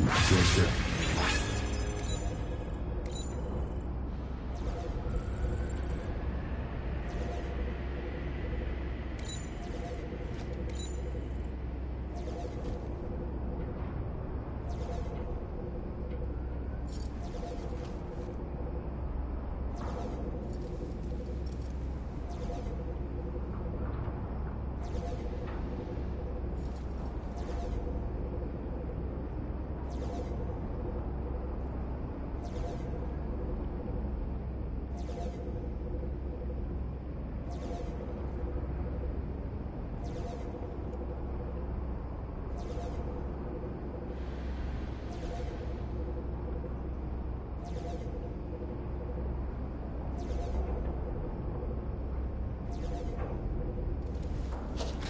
解释。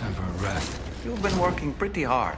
Time for a rest. You've been working pretty hard.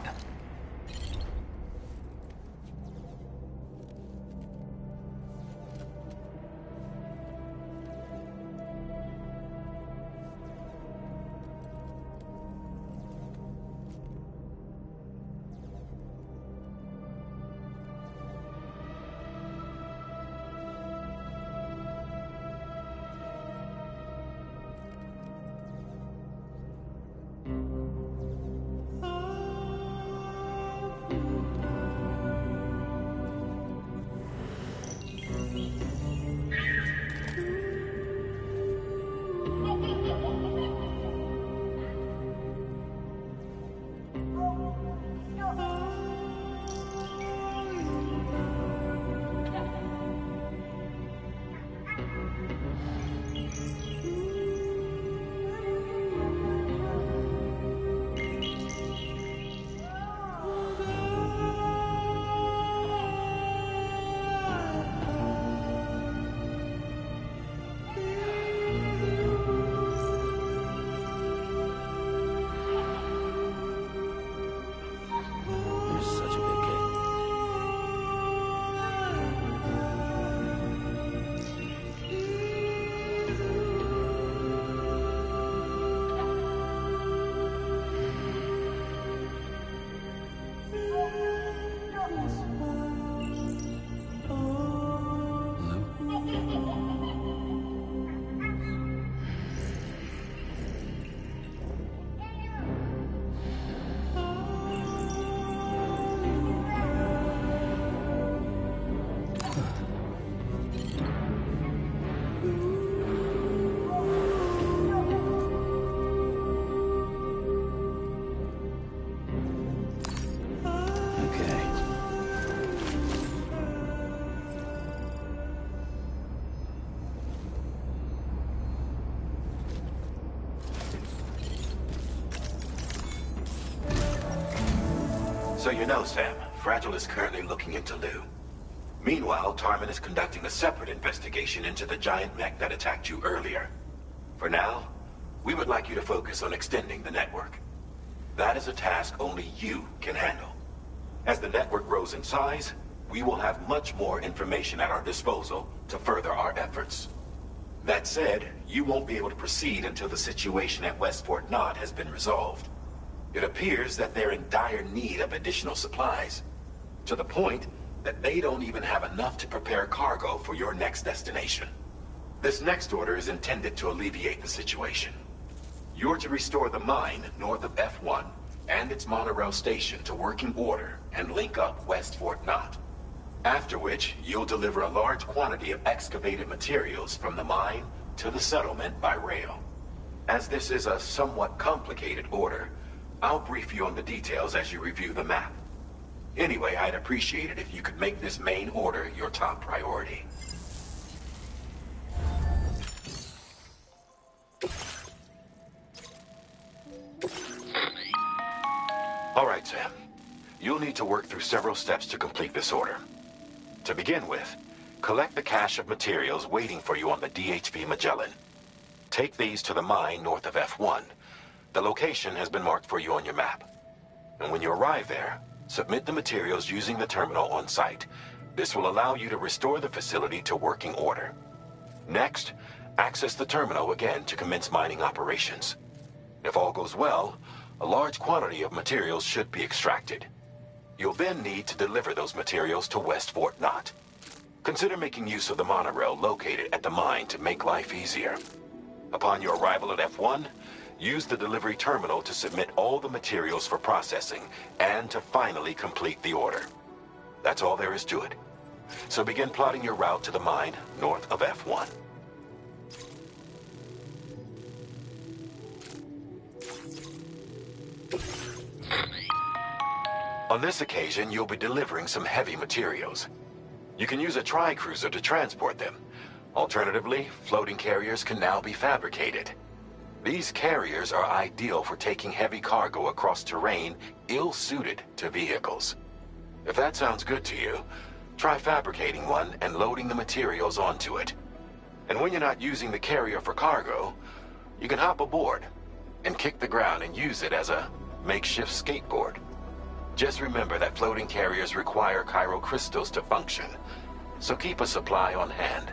So you know, Sam, Fragile is currently looking into Lou. Meanwhile, Tarman is conducting a separate investigation into the giant mech that attacked you earlier. For now, we would like you to focus on extending the network. That is a task only you can handle. As the network grows in size, we will have much more information at our disposal to further our efforts. That said, you won't be able to proceed until the situation at West Fort Knot has been resolved. It appears that they're in dire need of additional supplies, to the point that they don't even have enough to prepare cargo for your next destination. This next order is intended to alleviate the situation. You're to restore the mine north of F1 and its monorail station to working order and link up West Fort Knot. After which, you'll deliver a large quantity of excavated materials from the mine to the settlement by rail. As this is a somewhat complicated order, I'll brief you on the details as you review the map. Anyway, I'd appreciate it if you could make this main order your top priority. All right, Sam. You'll need to work through several steps to complete this order. To begin with, collect the cache of materials waiting for you on the DHV Magellan. Take these to the mine north of F1. The location has been marked for you on your map. And when you arrive there, submit the materials using the terminal on site. This will allow you to restore the facility to working order. Next, access the terminal again to commence mining operations. If all goes well, a large quantity of materials should be extracted. You'll then need to deliver those materials to West Fort Knot. Consider making use of the monorail located at the mine to make life easier. Upon your arrival at F1, use the delivery terminal to submit all the materials for processing and to finally complete the order. That's all there is to it. So begin plotting your route to the mine north of F1. On this occasion, you'll be delivering some heavy materials. You can use a tri-cruiser to transport them. Alternatively, floating carriers can now be fabricated. These carriers are ideal for taking heavy cargo across terrain ill-suited to vehicles. If that sounds good to you, try fabricating one and loading the materials onto it. And when you're not using the carrier for cargo, you can hop aboard and kick the ground and use it as a makeshift skateboard. Just remember that floating carriers require chiral crystals to function, so keep a supply on hand.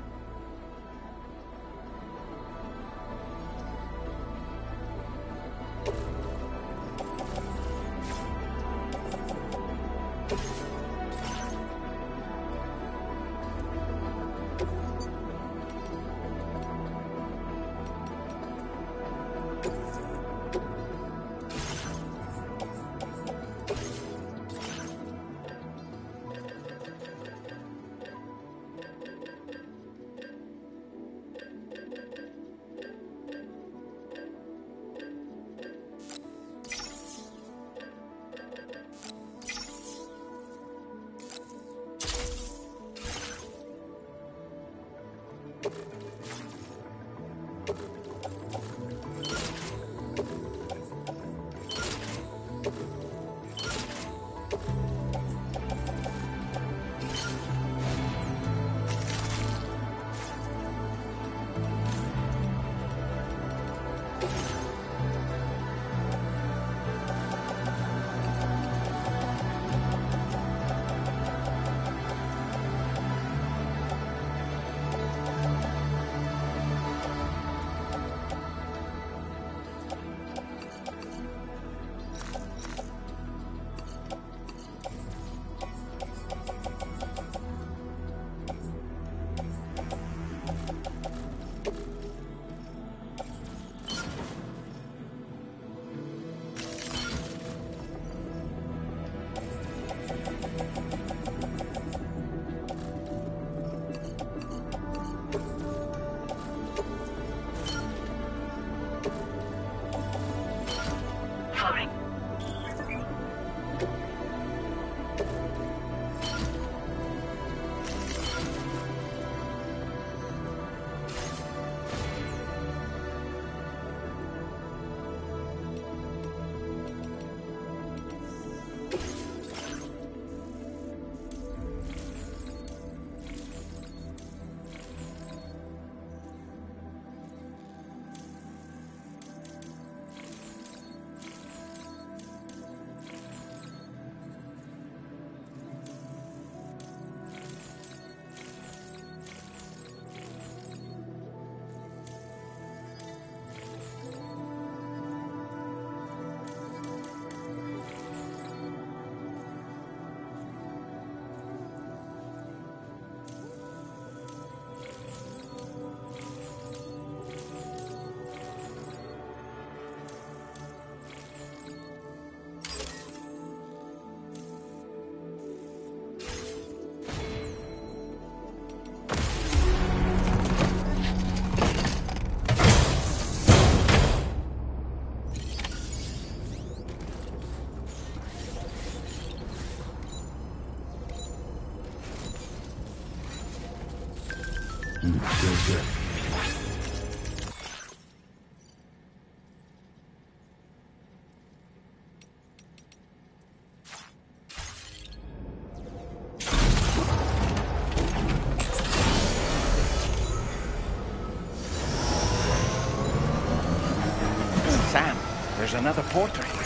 Feels good. Sam, there's another porter here.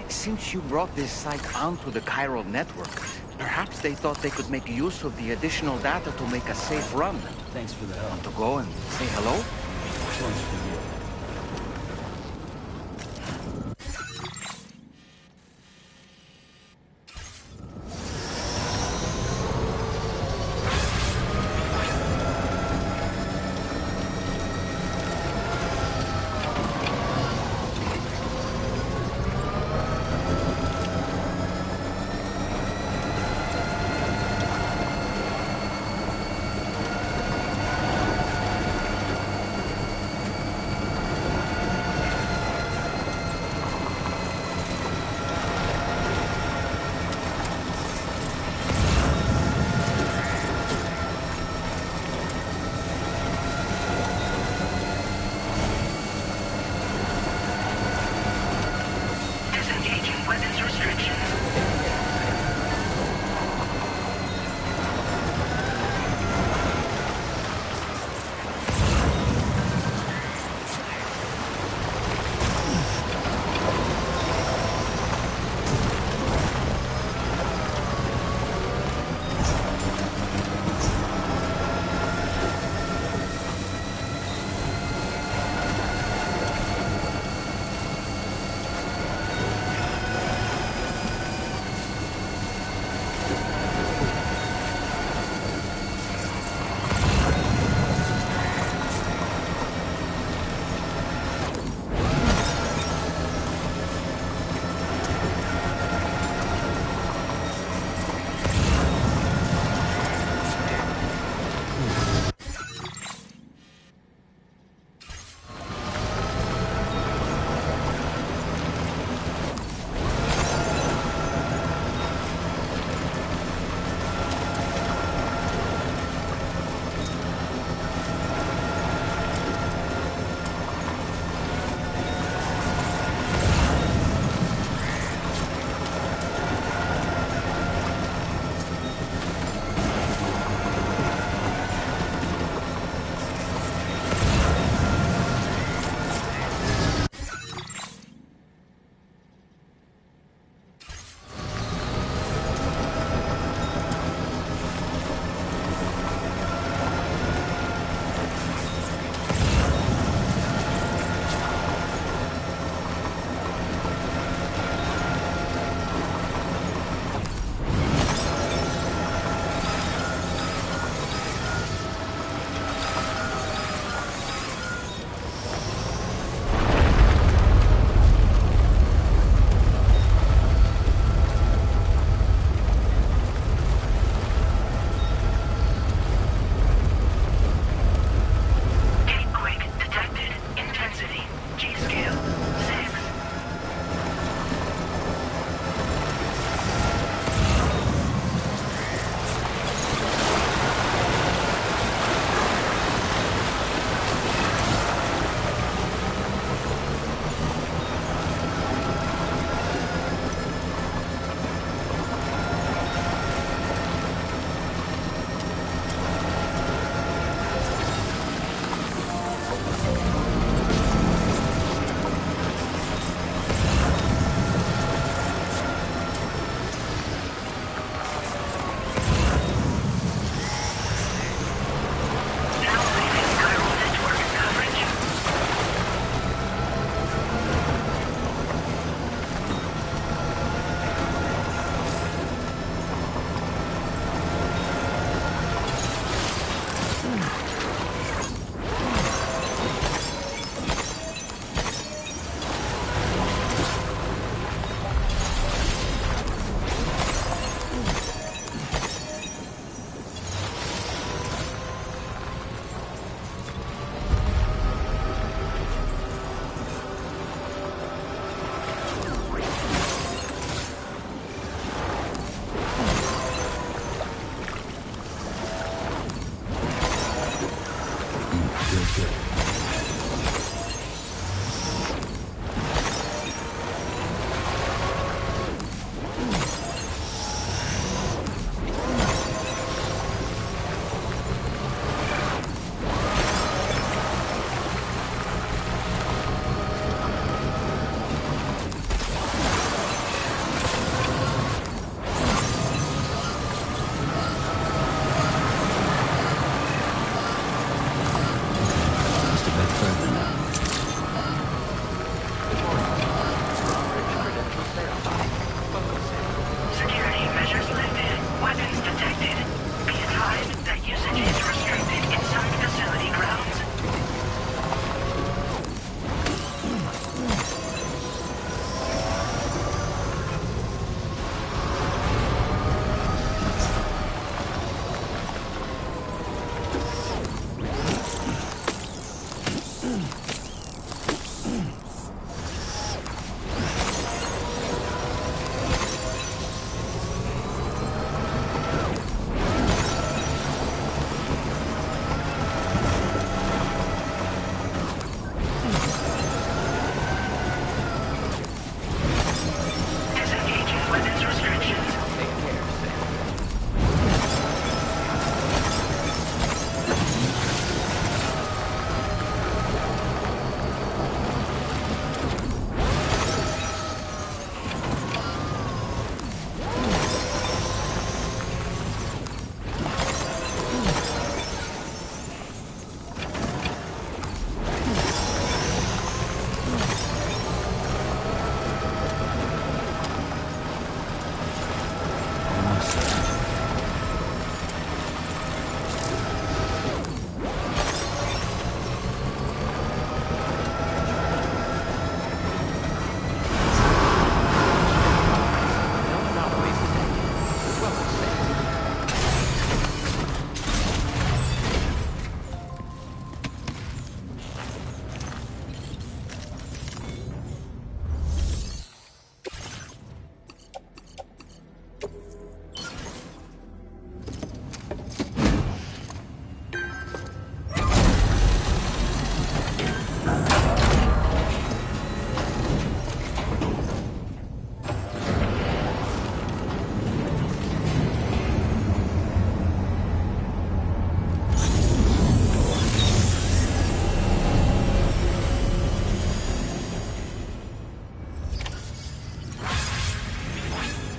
Since you brought this site onto the chiral network, perhaps they thought they could make use of the additional data to make a safe run. Thanks for the help. Want to go and say hello? This one's for you.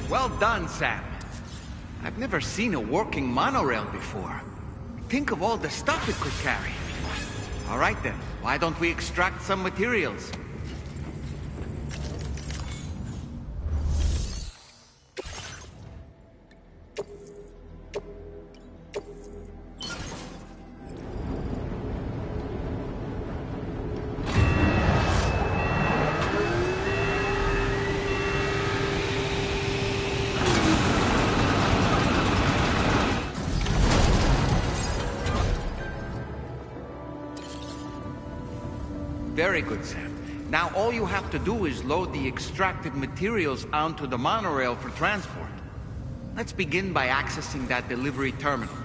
Well done, Sam. I've never seen a working monorail before. Think of all the stuff it could carry. All right then, why don't we extract some materials? Very good, Sam. Now all you have to do is load the extracted materials onto the monorail for transport. Let's begin by accessing that delivery terminal.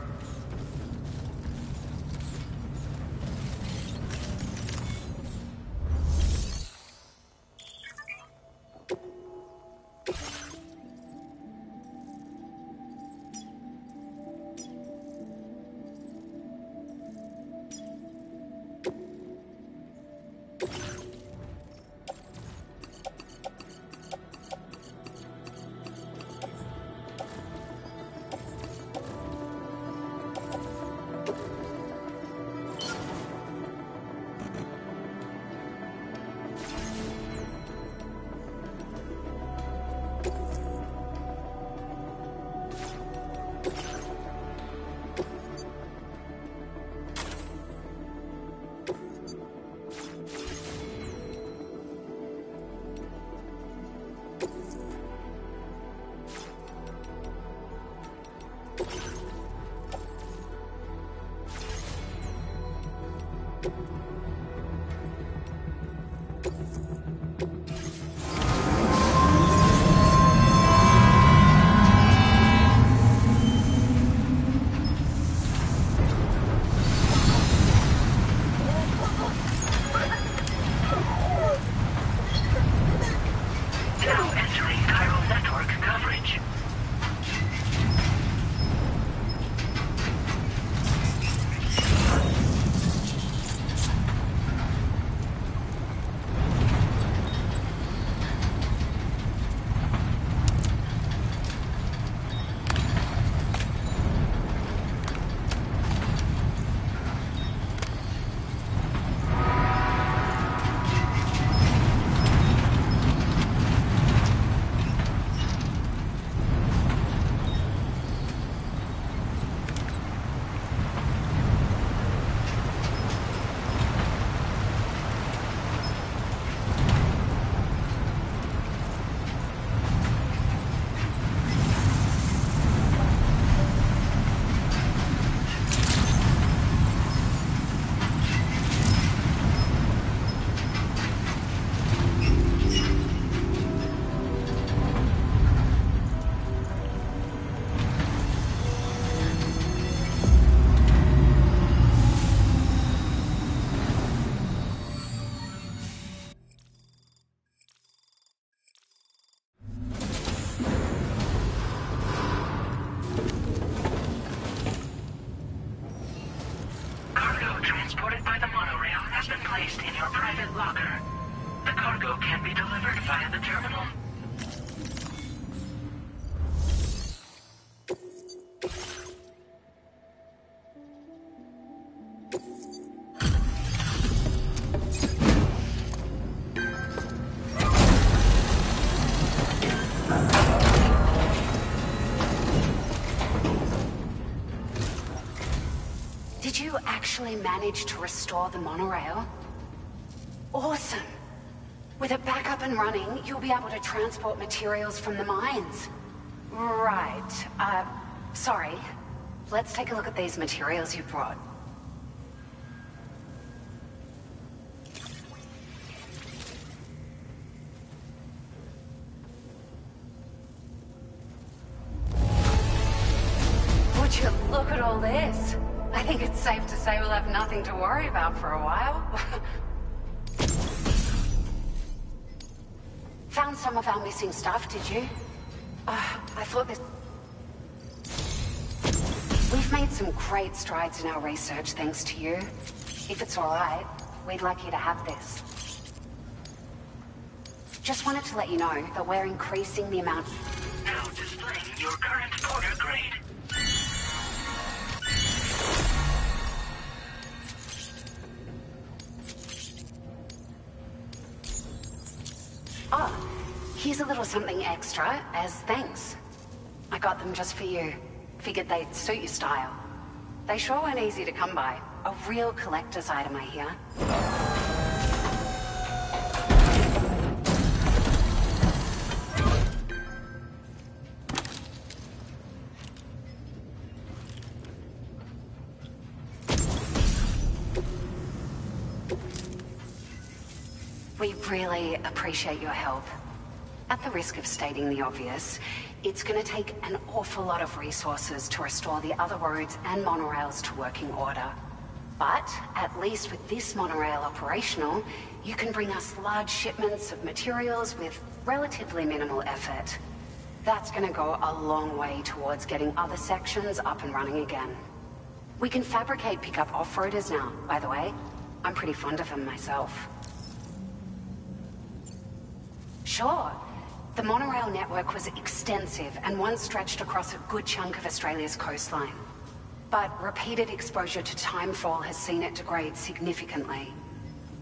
Did you actually manage to restore the monorail? Awesome! With it back up and running, you'll be able to transport materials from the mines. Right. Sorry. Let's take a look at these materials you brought. Would you look at all this? I think it's safe to say we'll have nothing to worry about for a while. Found some of our missing stuff, did you? I thought this... We've made some great strides in our research thanks to you. If it's alright, we'd like you to have this. Just wanted to let you know that we're increasing the amount... Note, your current porter grade. Oh, here's a little something extra as thanks. I got them just for you. Figured they'd suit your style. They sure weren't easy to come by. A real collector's item, I hear. We really appreciate your help. At the risk of stating the obvious, it's going to take an awful lot of resources to restore the other roads and monorails to working order. But, at least with this monorail operational, you can bring us large shipments of materials with relatively minimal effort. That's going to go a long way towards getting other sections up and running again. We can fabricate pickup off-roaders now, by the way. I'm pretty fond of them myself. Sure. The monorail network was extensive and once stretched across a good chunk of Australia's coastline. But repeated exposure to timefall has seen it degrade significantly.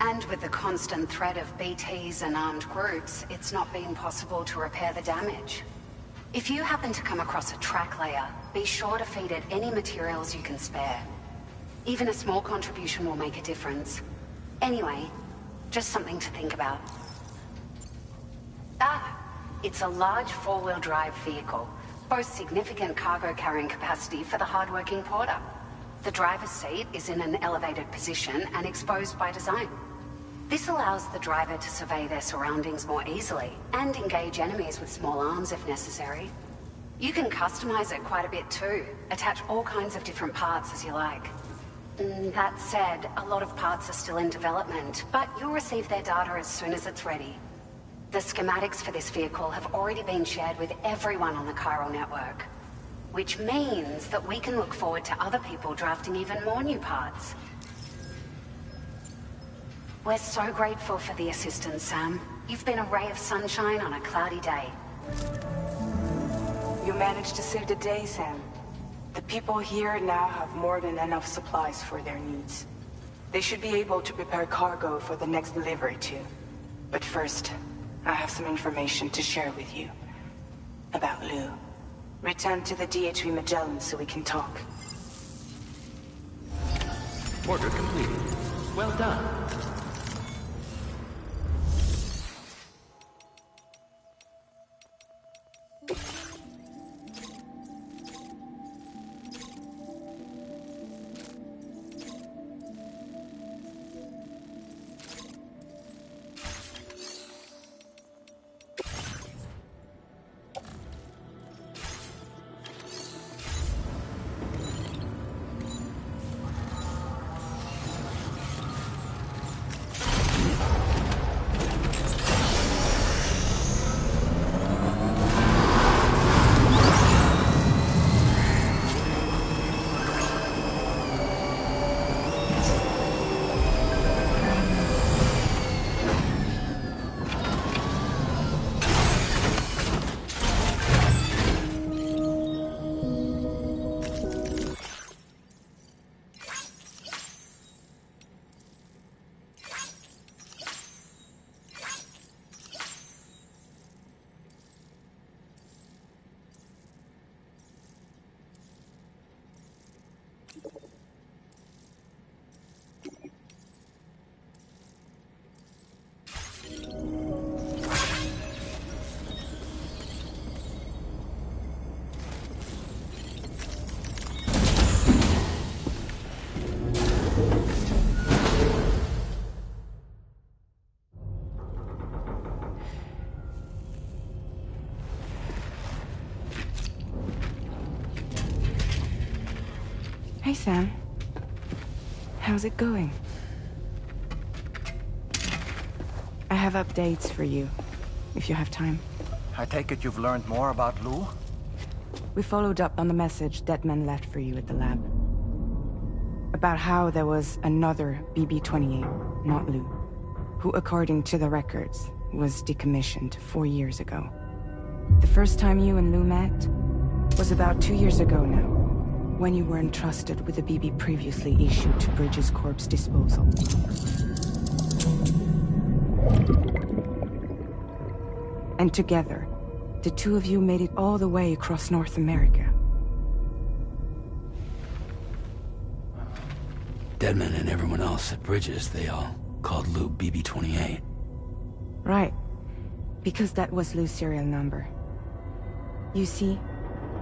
And with the constant threat of BTs and armed groups, it's not been possible to repair the damage. If you happen to come across a track layer, be sure to feed it any materials you can spare. Even a small contribution will make a difference. Anyway, just something to think about. It's a large four-wheel drive vehicle, boasts significant cargo carrying capacity for the hard-working porter. The driver's seat is in an elevated position and exposed by design. This allows the driver to survey their surroundings more easily and engage enemies with small arms if necessary. You can customize it quite a bit too, attach all kinds of different parts as you like. That said, a lot of parts are still in development, but you'll receive their data as soon as it's ready. The schematics for this vehicle have already been shared with everyone on the chiral network, which means that we can look forward to other people drafting even more new parts. We're so grateful for the assistance, Sam. You've been a ray of sunshine on a cloudy day. You managed to save the day, Sam. The people here now have more than enough supplies for their needs. They should be able to prepare cargo for the next delivery too. But first, I have some information to share with you. About Lou. Return to the DHV Magellan so we can talk. Order completed. Well done. Hey, Sam. How's it going? I have updates for you, if you have time. I take it you've learned more about Lou? We followed up on the message Deadman left for you at the lab. About how there was another BB-28, not Lou, who, according to the records, was decommissioned 4 years ago. The first time you and Lou met, was about 2 years ago now, when you were entrusted with the BB previously issued to Bridges Corp's disposal. And together, the two of you made it all the way across North America. Deadman and everyone else at Bridges, they all called Lou BB-28. Right. Because that was Lou's serial number. You see,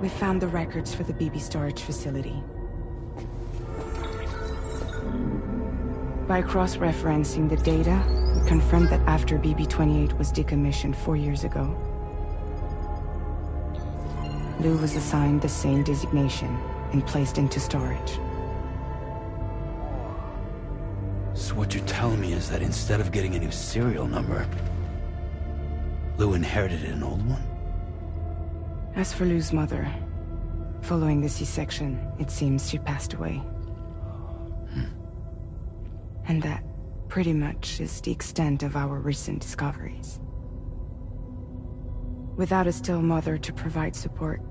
we found the records for the BB storage facility. By cross-referencing the data, we confirmed that after BB-28 was decommissioned 4 years ago, Lou was assigned the same designation and placed into storage. So what you're telling me is that instead of getting a new serial number, Lou inherited an old one? As for Lou's mother, following the C-section, it seems she passed away. And that, pretty much, is the extent of our recent discoveries. Without a still mother to provide support,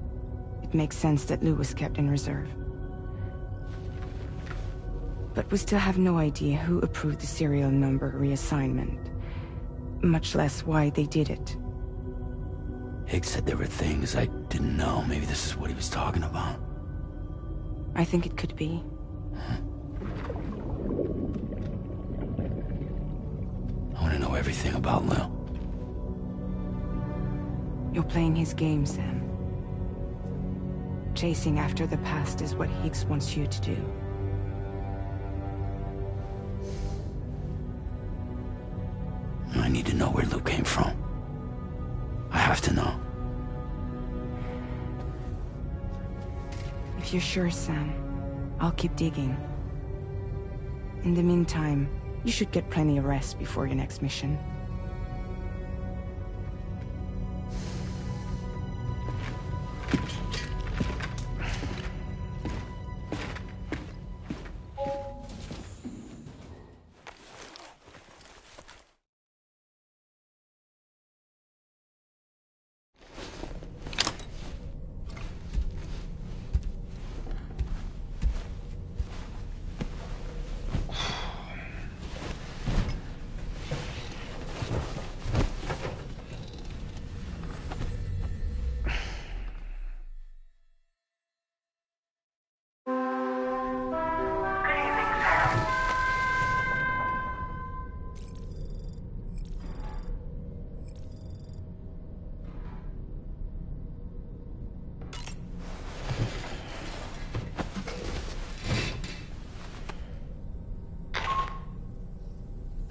it makes sense that Lou was kept in reserve. But we still have no idea who approved the serial number reassignment, much less why they did it. Higgs said there were things I didn't know. Maybe this is what he was talking about. I think it could be. I want to know everything about Lou. You're playing his game, Sam. Chasing after the past is what Higgs wants you to do. I need to know where Lou came from. I have to know. If you're sure, Sam, I'll keep digging. In the meantime, you should get plenty of rest before your next mission.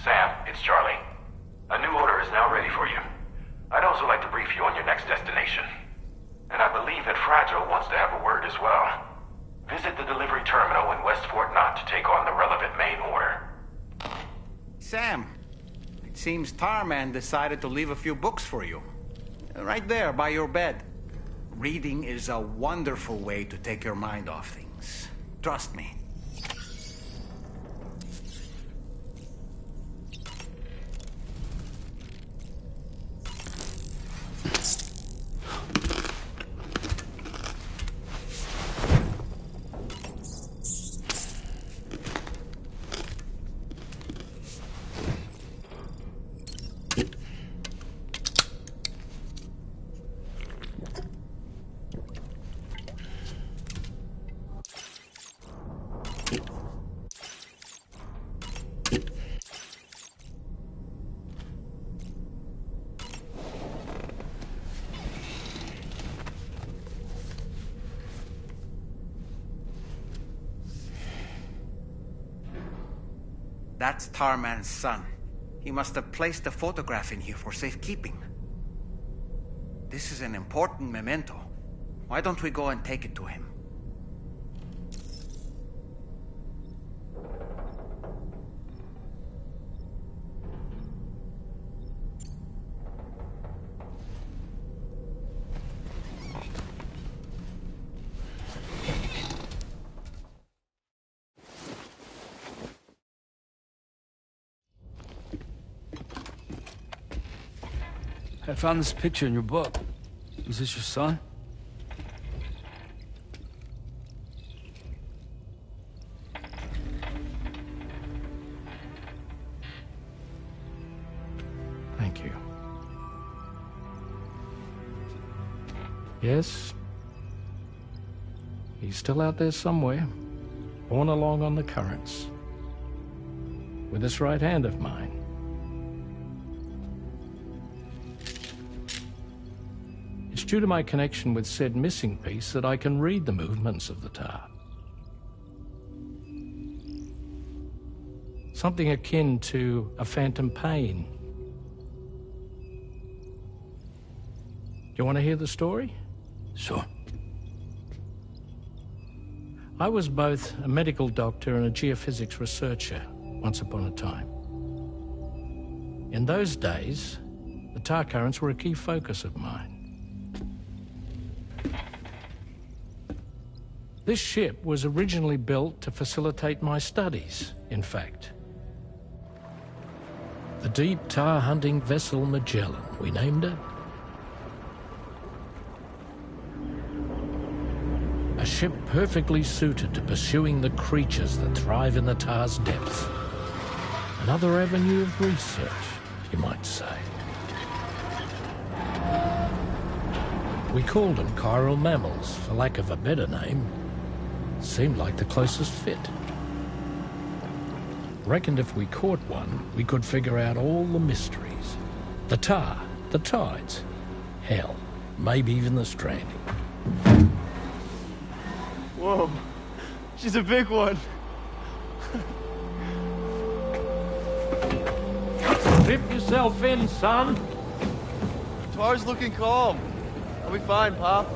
Sam, it's Charlie. A new order is now ready for you. I'd also like to brief you on your next destination. And I believe that Fragile wants to have a word as well. Visit the delivery terminal in West Fort Knott to take on the relevant main order. Sam, it seems Tarman decided to leave a few books for you. Right there, by your bed. Reading is a wonderful way to take your mind off things. Trust me. That's Tarman's son. He must have placed a photograph in here for safekeeping. This is an important memento. Why don't we go and take it to him? I found this picture in your book. Is this your son? Yes. He's still out there somewhere, borne along on the currents, with this right hand of mine. It's due to my connection with said missing piece that I can read the movements of the tar. Something akin to a phantom pain. Do you want to hear the story? Sure. I was both a medical doctor and a geophysics researcher once upon a time. In those days, the tar currents were a key focus of mine. This ship was originally built to facilitate my studies, in fact. The deep tar hunting vessel Magellan, we named it. A ship perfectly suited to pursuing the creatures that thrive in the tar's depths. Another avenue of research, you might say. We called them chiral mammals, for lack of a better name. Seemed like the closest fit. Reckoned if we caught one, we could figure out all the mysteries. The tar, the tides, hell, maybe even the stranding. Whoa, she's a big one. Dip yourself in, son. Tar's looking calm. I'll be fine, Pop.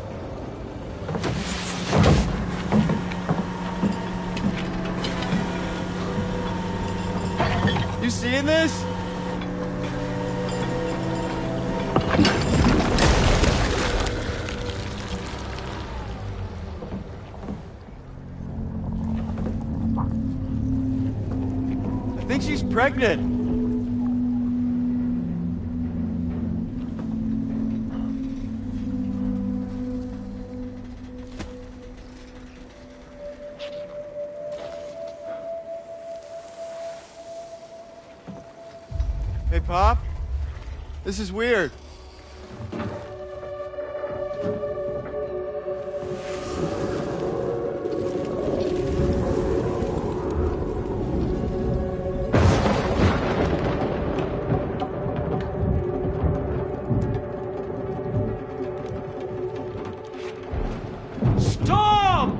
You seeing this? I think she's pregnant. Hey, Pop. This is weird. Storm!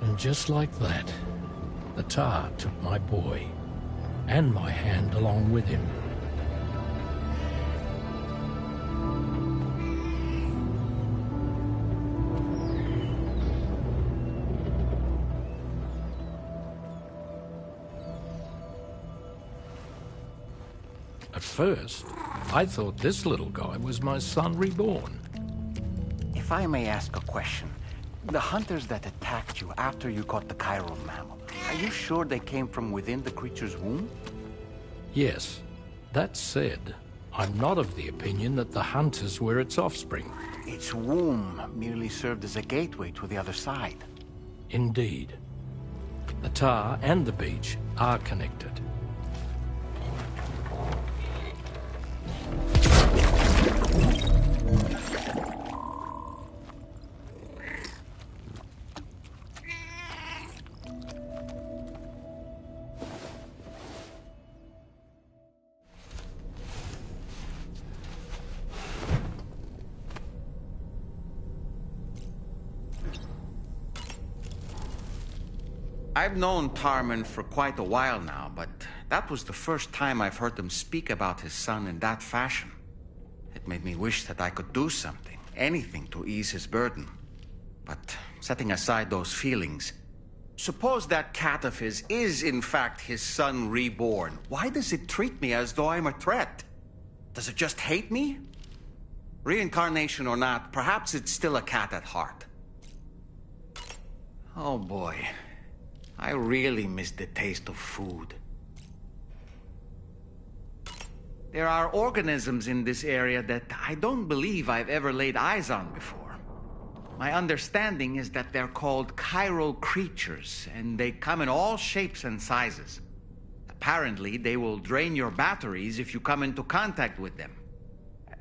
And just like that, the tar took my boy, and my hand along with him. At first, I thought this little guy was my son reborn. If I may ask a question, the hunters that attacked you after you caught the chiral mammal, are you sure they came from within the creature's womb? Yes. That said, I'm not of the opinion that the hunters were its offspring. Its womb merely served as a gateway to the other side. Indeed. The tar and the beach are connected. I've known Tarman for quite a while now, but that was the first time I've heard him speak about his son in that fashion. It made me wish that I could do something, anything to ease his burden. But setting aside those feelings, suppose that cat of his is in fact his son reborn. Why does it treat me as though I'm a threat? Does it just hate me? Reincarnation or not, perhaps it's still a cat at heart. Oh boy. I really miss the taste of food. There are organisms in this area that I don't believe I've ever laid eyes on before. My understanding is that they're called chiral creatures, and they come in all shapes and sizes. Apparently, they will drain your batteries if you come into contact with them.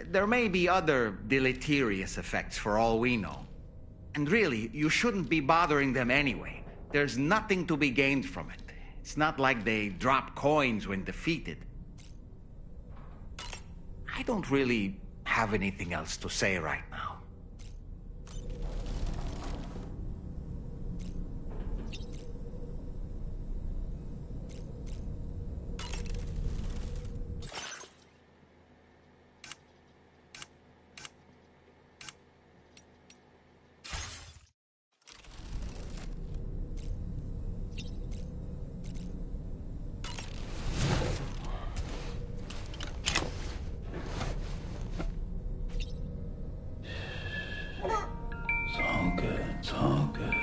There may be other deleterious effects for all we know. And really, you shouldn't be bothering them anyway. There's nothing to be gained from it. It's not like they drop coins when defeated. I don't really have anything else to say right now. It's all good.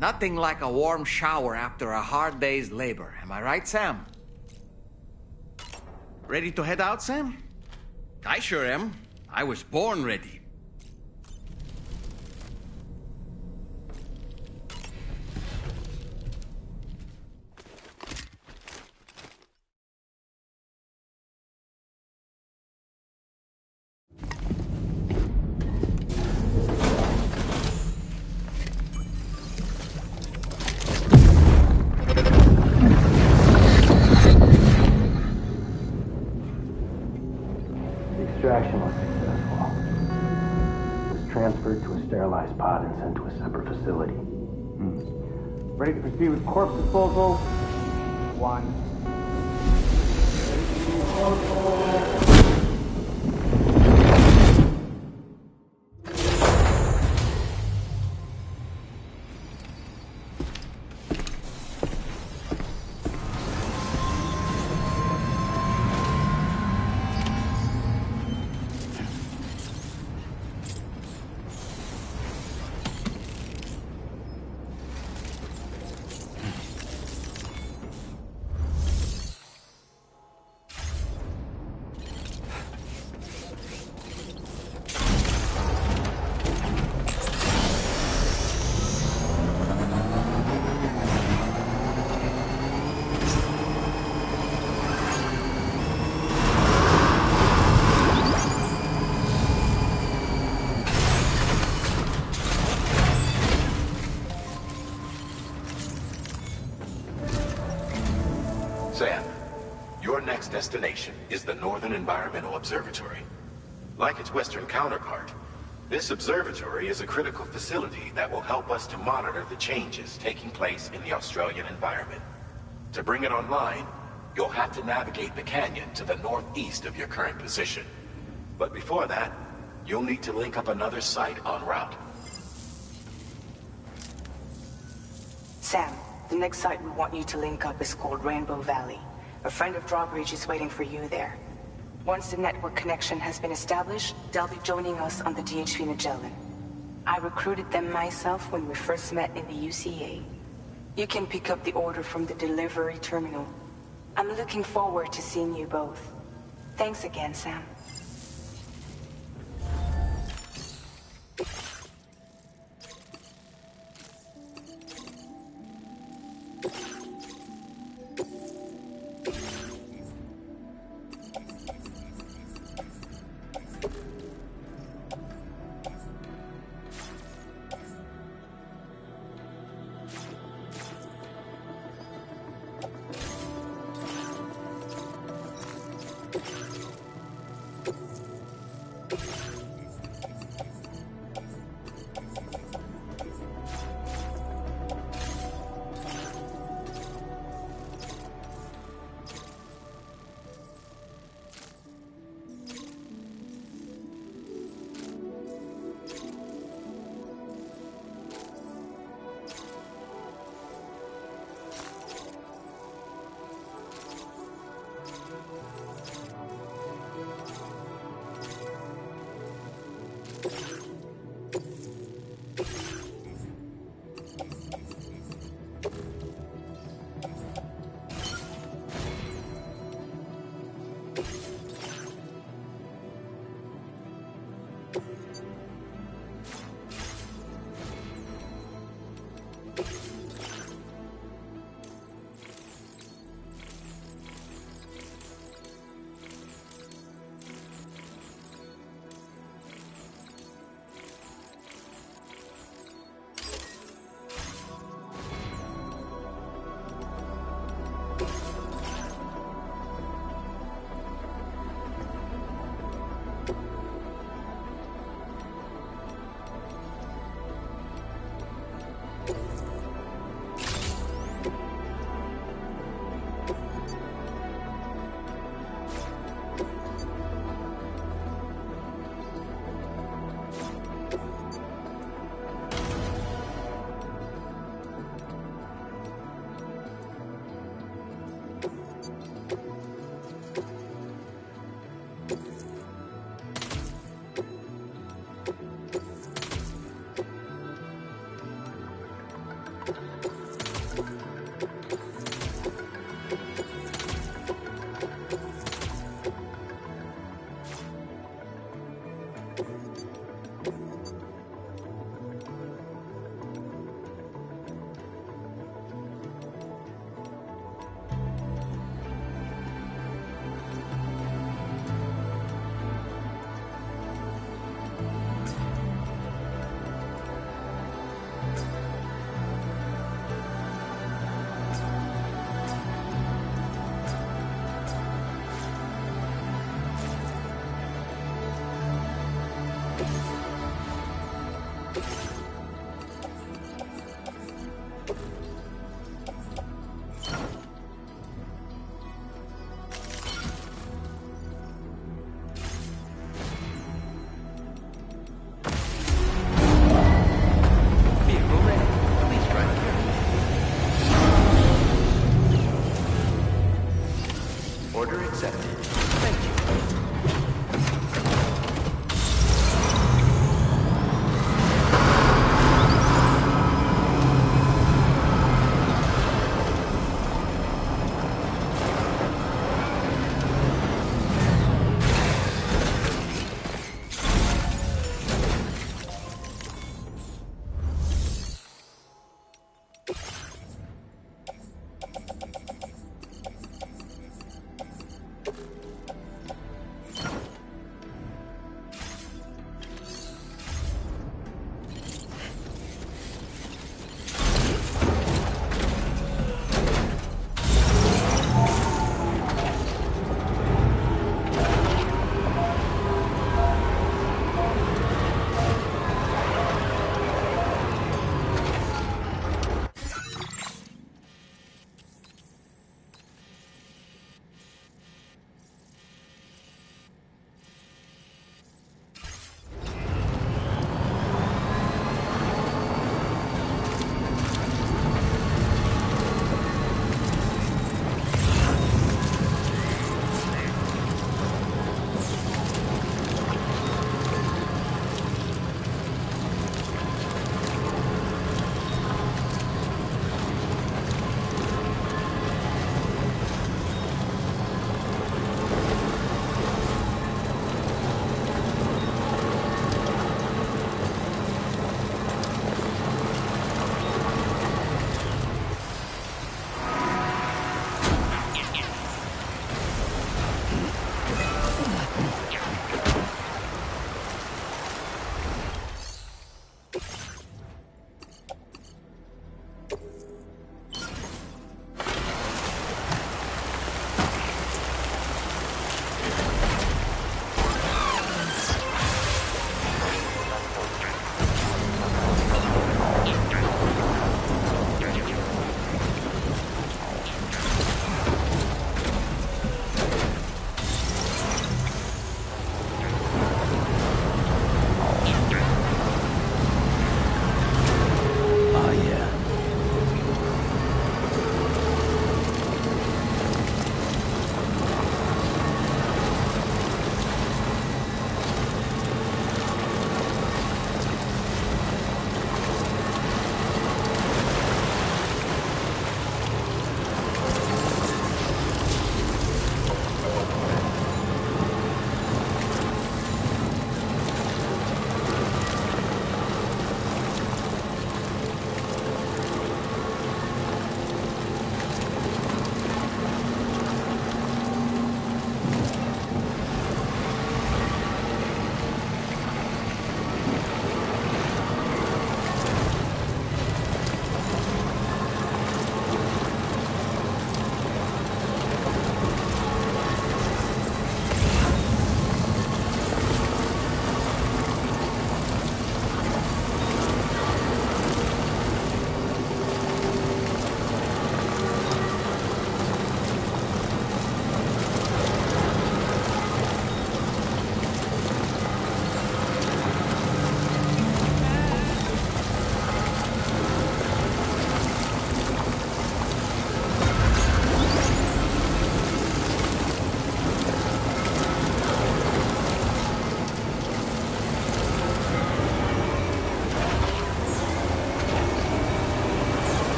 Nothing like a warm shower after a hard day's labor. Am I right, Sam? Ready to head out, Sam? I sure am. I was born ready. Extraction was successful. It was transferred to a sterilized pod and sent to a separate facility. Ready to proceed with corpse disposal? 1. Sam, your next destination is the Northern Environmental Observatory. Like its Western counterpart, this observatory is a critical facility that will help us to monitor the changes taking place in the Australian environment. To bring it online, you'll have to navigate the canyon to the northeast of your current position. But before that, you'll need to link up another site en route. Sam, the next site we want you to link up is called Rainbow Valley. A friend of Drawbridge is waiting for you there. Once the network connection has been established, they'll be joining us on the DHV Magellan. I recruited them myself when we first met in the UCA. You can pick up the order from the delivery terminal. I'm looking forward to seeing you both. Thanks again, Sam.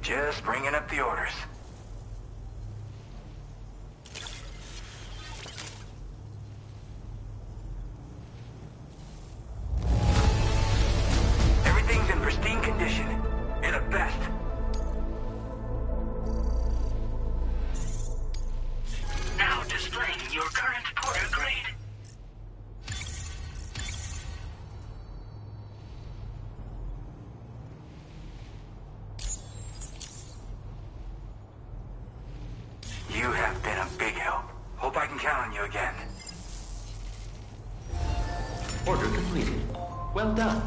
Just bringing up the orders. Everything's in pristine condition. You're the best. Now displaying your current Porter grade. You have been a big help. Hope I can count on you again. Order completed. Well done.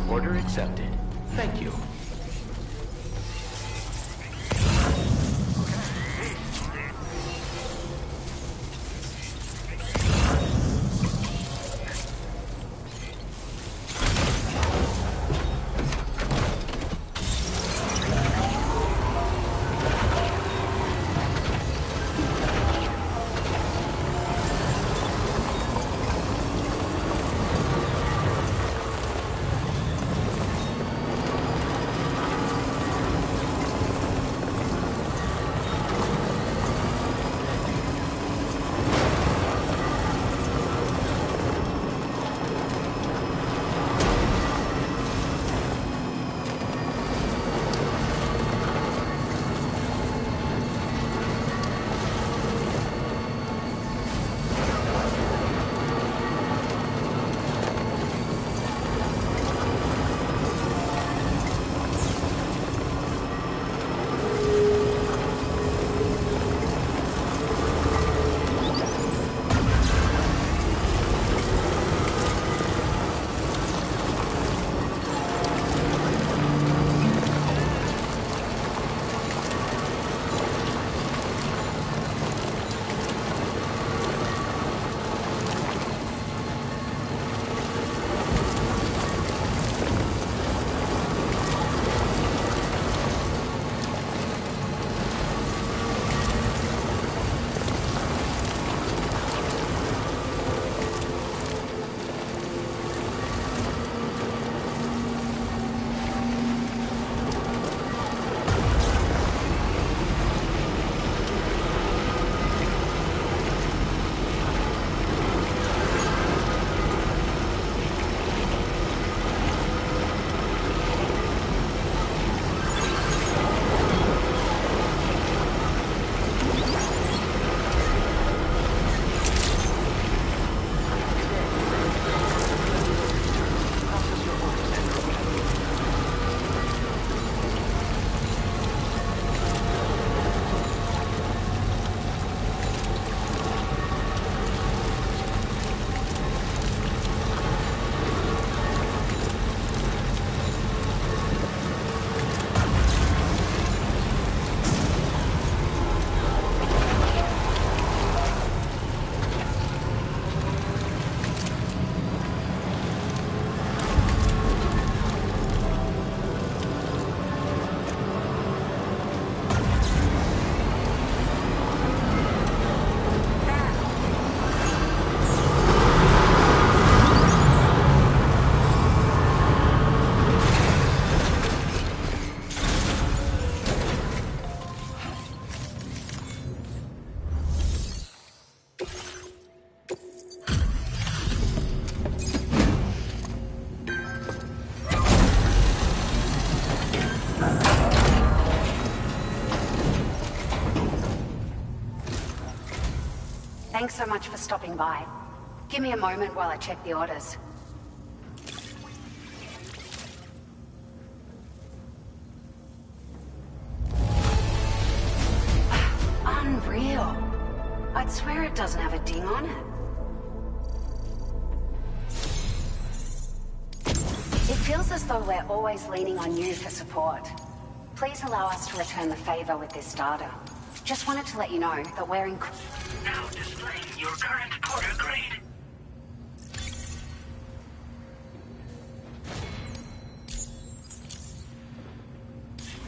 Order accepted. Thank you. Thanks so much for stopping by. Give me a moment while I check the orders. Unreal. I'd swear it doesn't have a ding on it. Feels as though we're always leaning on you for support. Please allow us to return the favor with this data. Just wanted to let you know that we're in... Now displaying your current porter grade.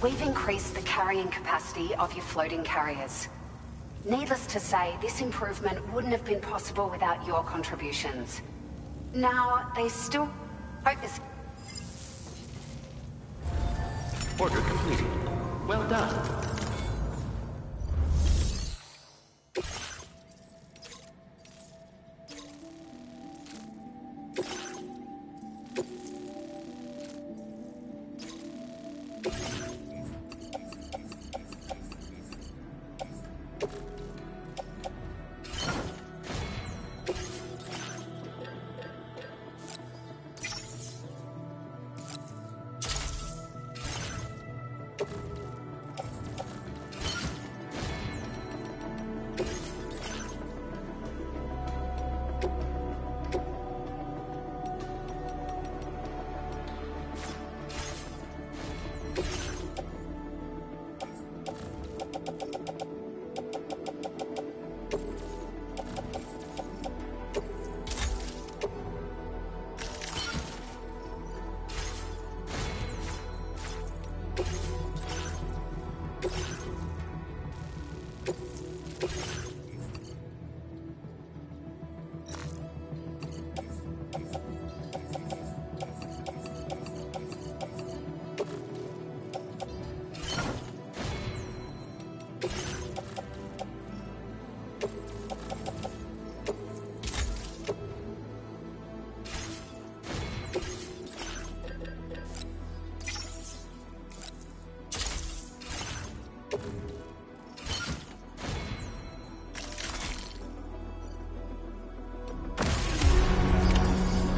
We've increased the carrying capacity of your floating carriers. Needless to say, this improvement wouldn't have been possible without your contributions. Now, they still... hope this... Order completed. Well done.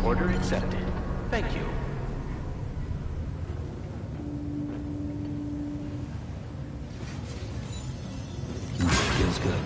Order accepted. Thank you. Feels good.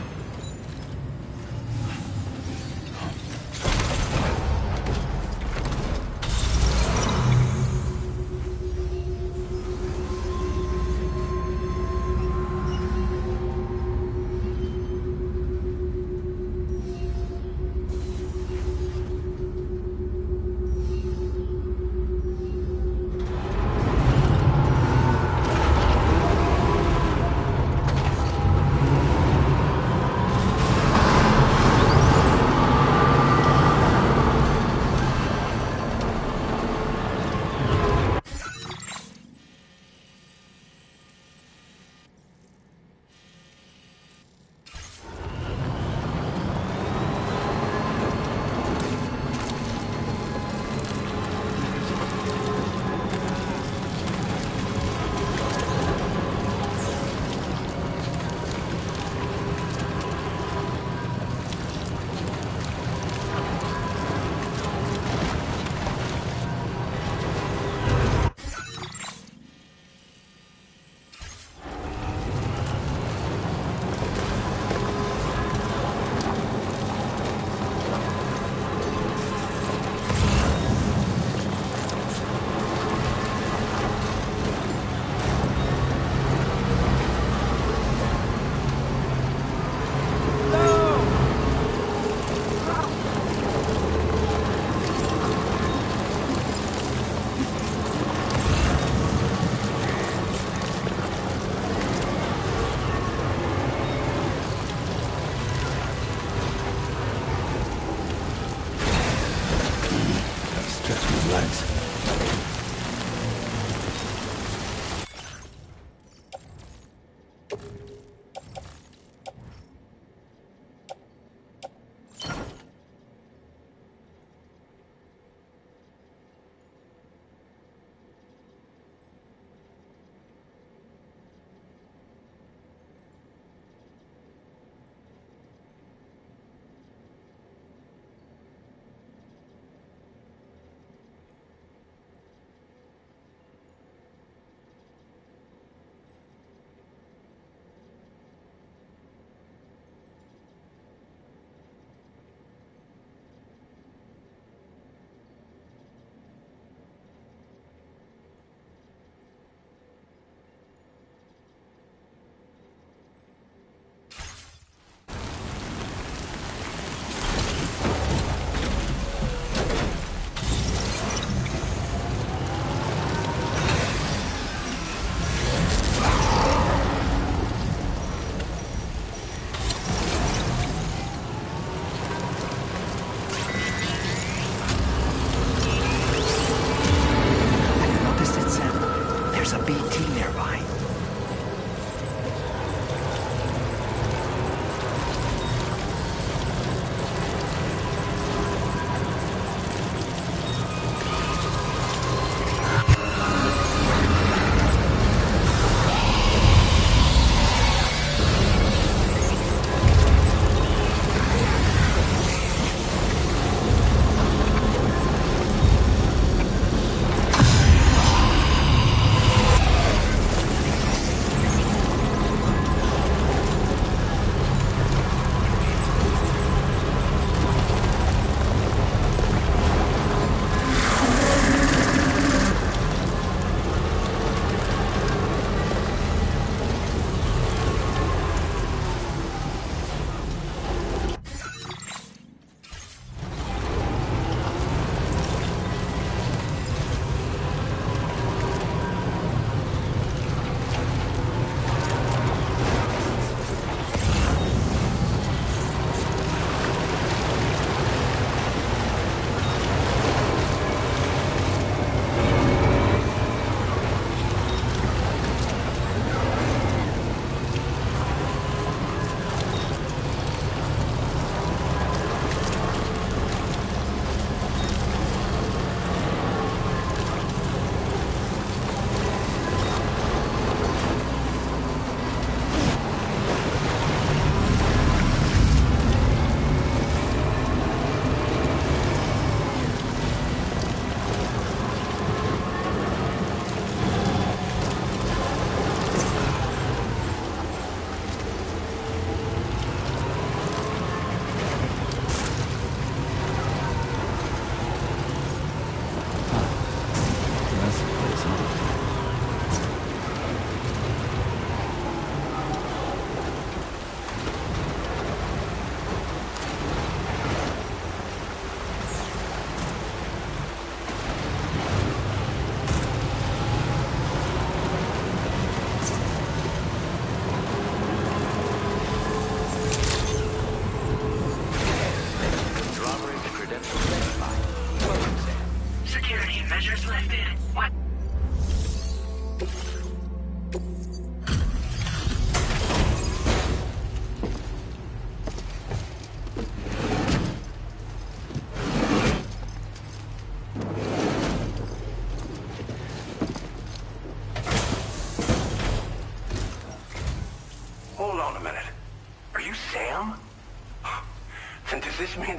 BT nearby.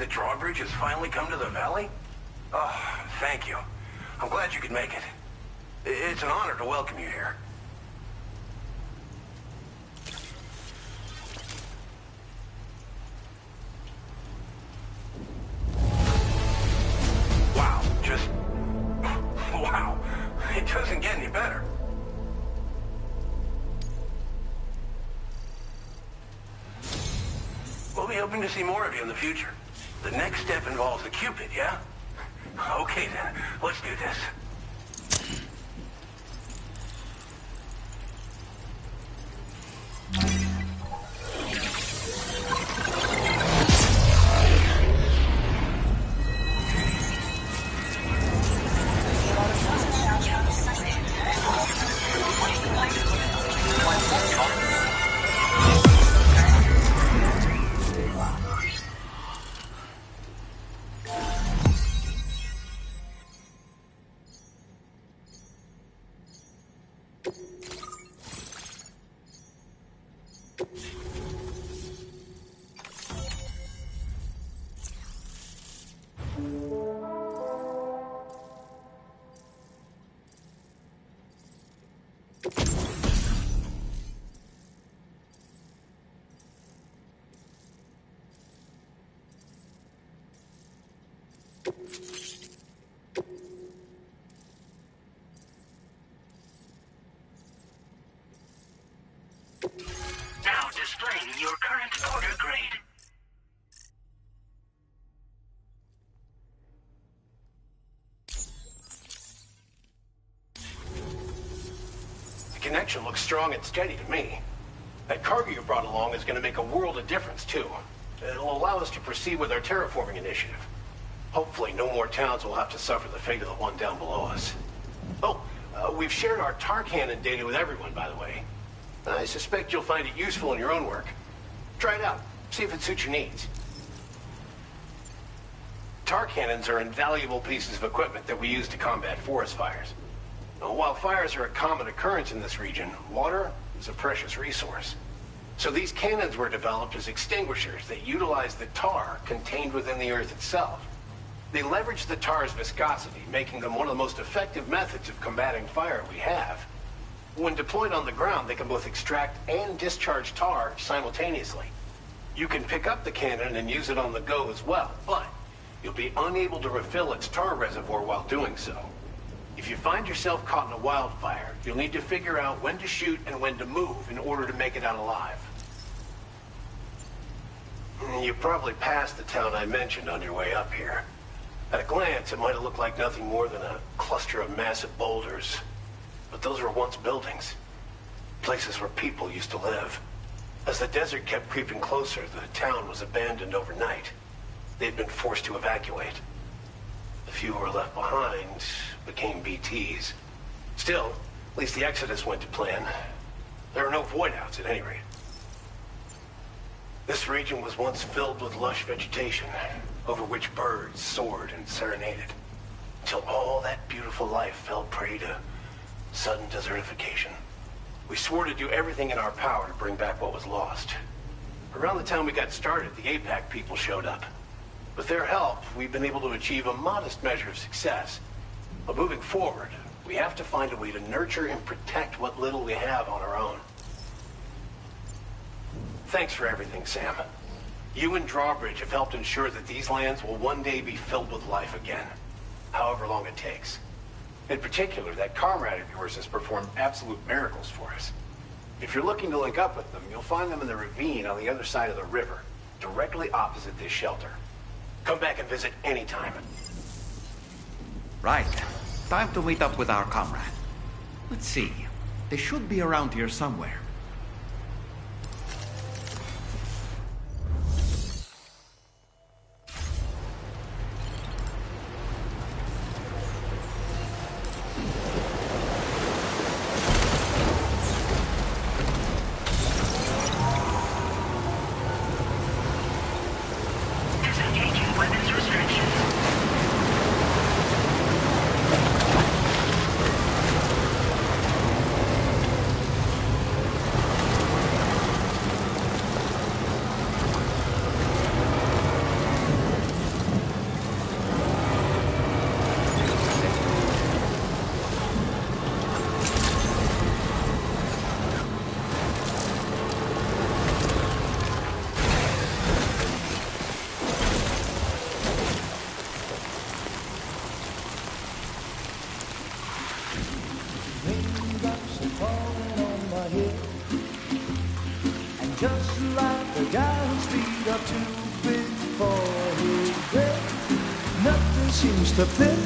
Drawbridge has finally come to the valley? Oh, thank you. I'm glad you could make it. It's an honor to welcome you here. Wow, just... wow. It doesn't get any better. We'll be hoping to see more of you in the future. The next step involves the Cupid, yeah? Okay then, let's do this. Now displaying your current order grade. The connection looks strong and steady to me. That cargo you brought along is going to make a world of difference, too. It'll allow us to proceed with our terraforming initiative. Hopefully no more towns will have to suffer the fate of the one down below us. Oh, We've shared our tar cannon data with everyone, by the way. I suspect you'll find it useful in your own work. Try it out. See if it suits your needs. Tar cannons are invaluable pieces of equipment that we use to combat forest fires. While fires are a common occurrence in this region, water is a precious resource. So these cannons were developed as extinguishers that utilize the tar contained within the earth itself. They leverage the tar's viscosity, making them one of the most effective methods of combating fire we have. When deployed on the ground, they can both extract and discharge tar simultaneously. You can pick up the cannon and use it on the go as well, but you'll be unable to refill its tar reservoir while doing so. If you find yourself caught in a wildfire, you'll need to figure out when to shoot and when to move in order to make it out alive. You probably passed the town I mentioned on your way up here. At a glance, it might have looked like nothing more than a cluster of massive boulders. But those were once buildings. Places where people used to live. As the desert kept creeping closer, the town was abandoned overnight. They'd been forced to evacuate. The few who were left behind became BTs. Still, at least the exodus went to plan. There are no void-outs at any rate. This region was once filled with lush vegetation, over which birds soared and serenaded, until all that beautiful life fell prey to sudden desertification. We swore to do everything in our power to bring back what was lost. Around the time we got started, the APAC people showed up. With their help, we've been able to achieve a modest measure of success. But moving forward, we have to find a way to nurture and protect what little we have on our own. Thanks for everything, Sam. You and Drawbridge have helped ensure that these lands will one day be filled with life again, however long it takes. In particular, that comrade of yours has performed absolute miracles for us. If you're looking to link up with them, you'll find them in the ravine on the other side of the river, directly opposite this shelter. Come back and visit anytime. Right. Time to meet up with our comrade. Let's see. They should be around here somewhere. Just like the guy whose feet are too big for his bed, nothing seems to fit.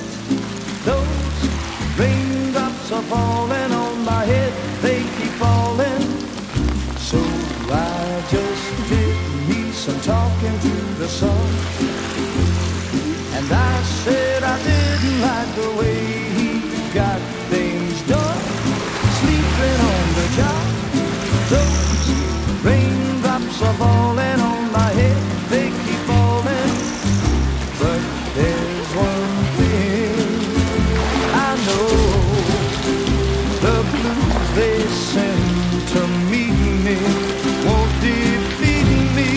Those raindrops are falling on my head, they keep falling. So I just did me some talking to the sun, and I said I didn't like the way he got things done, sleeping on the job. Those raindrops are falling on my head, they keep falling. But there's one thing I know, the blues they send to meet me won't defeat me.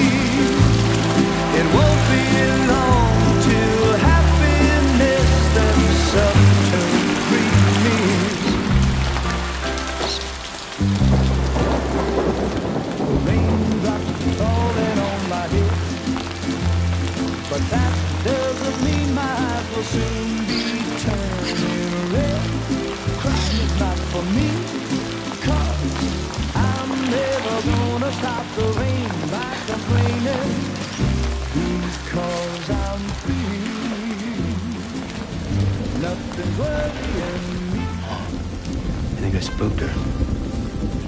It won't be long till happiness themselves turn greet me. But that doesn't mean my eyes will soon be turning red. Crying is not for me, 'cause I'm never gonna stop the rain by complaining, because I'm free. Nothing's worrying me. I think I spooked her.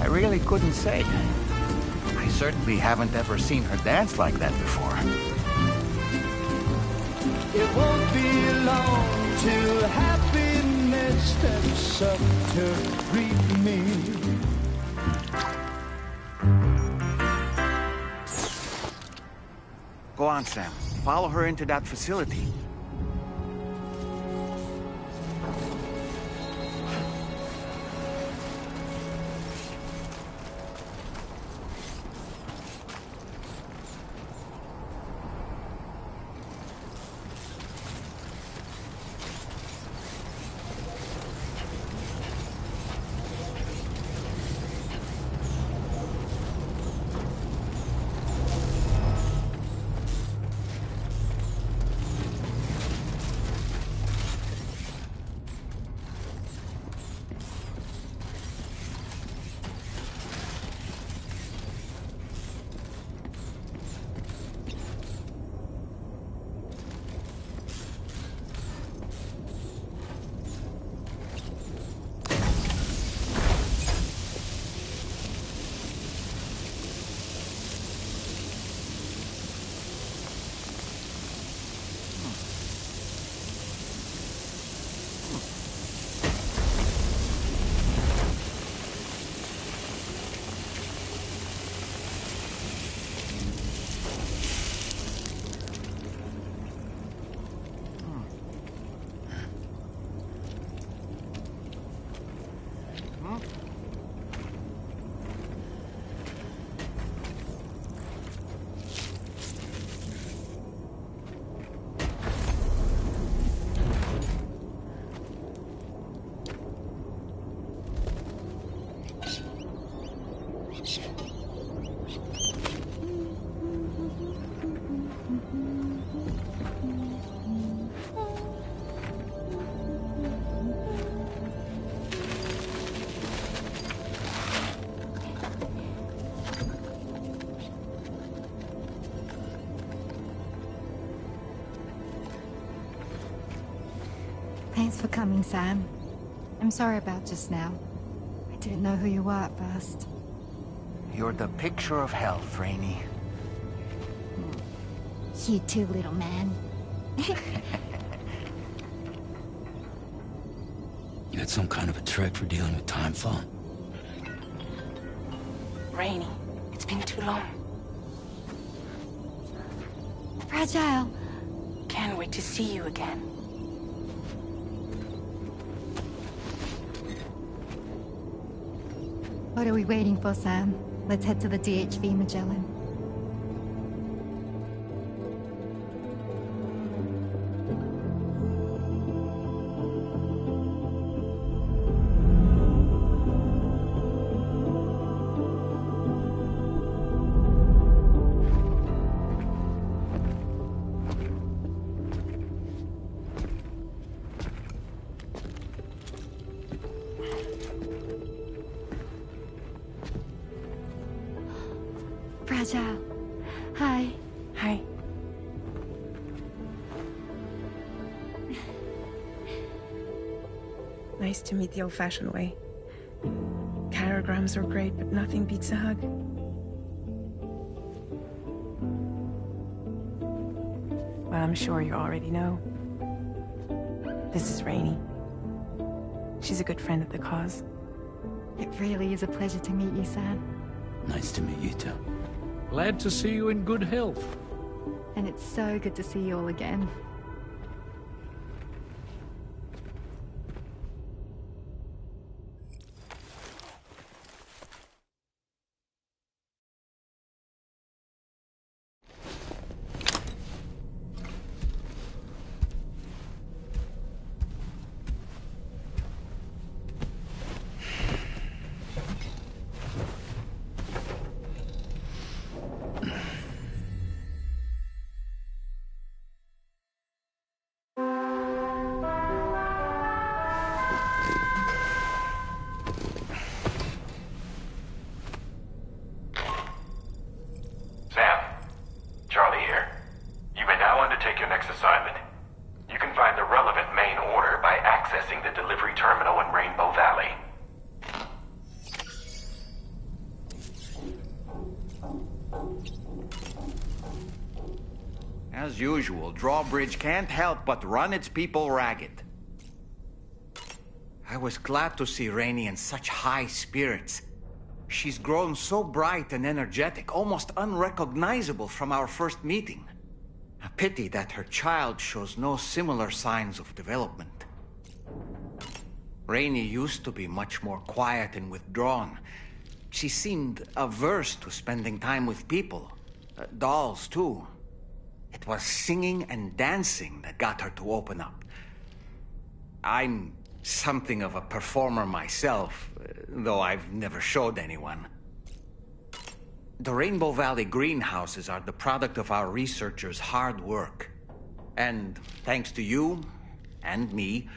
I really couldn't say. I certainly haven't ever seen her dance like that before. It won't be long till happiness giant steps up to greet me. Go on, Sam. Follow her into that facility. Thanks for coming, Sam. I'm sorry about just now. I didn't know who you were at first. You're the picture of health, Rainey. You too, little man. You had some kind of a trick for dealing with timefall? Rainey, it's been too long. Fragile. Can't wait to see you again. What are we waiting for, Sam? Let's head to the DHV Magellan. Fragile. Hi. Hi. Nice to meet the old-fashioned way. Carograms are great, but nothing beats a hug. Well, I'm sure you already know. This is Rainey. She's a good friend of the cause. It really is a pleasure to meet you, Sam. Nice to meet you too. Glad to see you in good health. And it's so good to see you all again. As usual, Drawbridge can't help but run its people ragged. I was glad to see Rainey in such high spirits. She's grown so bright and energetic, almost unrecognizable from our first meeting. A pity that her child shows no similar signs of development. Rainey used to be much more quiet and withdrawn. She seemed averse to spending time with people. Dolls, too. It was singing and dancing that got her to open up. I'm something of a performer myself, though I've never showed anyone. The Rainbow Valley greenhouses are the product of our researchers' hard work. And thanks to you and me,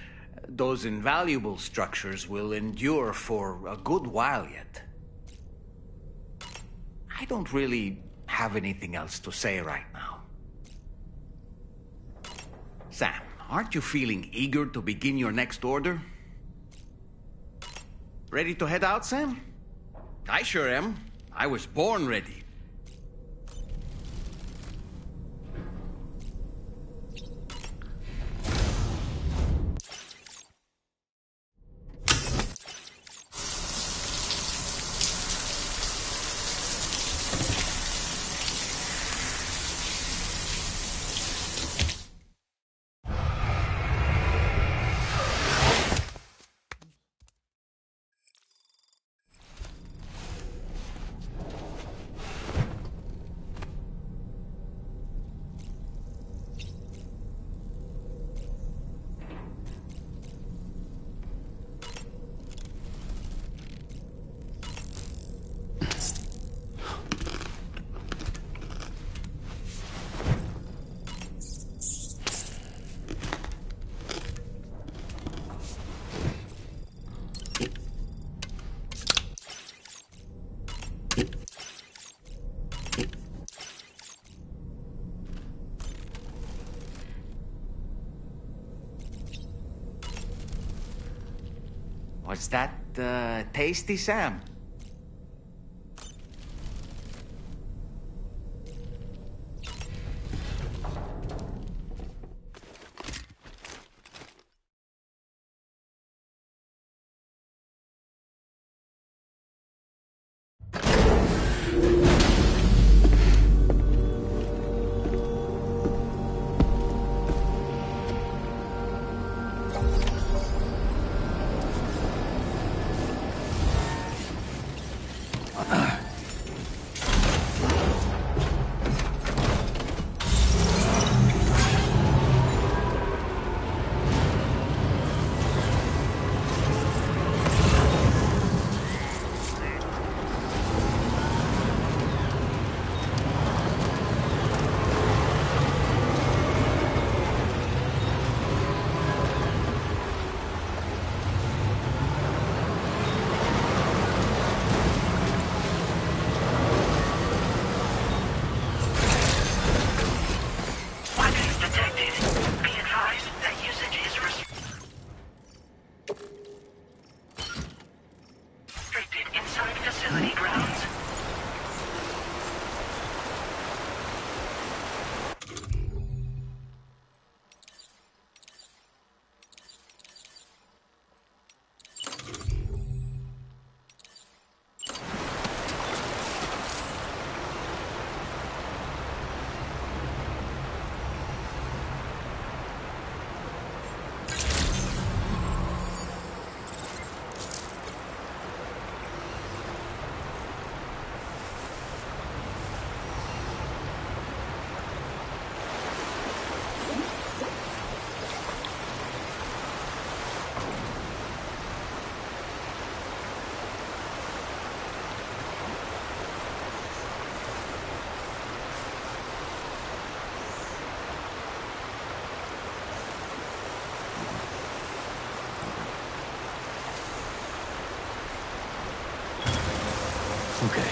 those invaluable structures will endure for a good while yet. I don't really have anything else to say right now. Sam, aren't you feeling eager to begin your next order? Ready to head out, Sam? I sure am. I was born ready. Was that, tasty, Sam? Okay.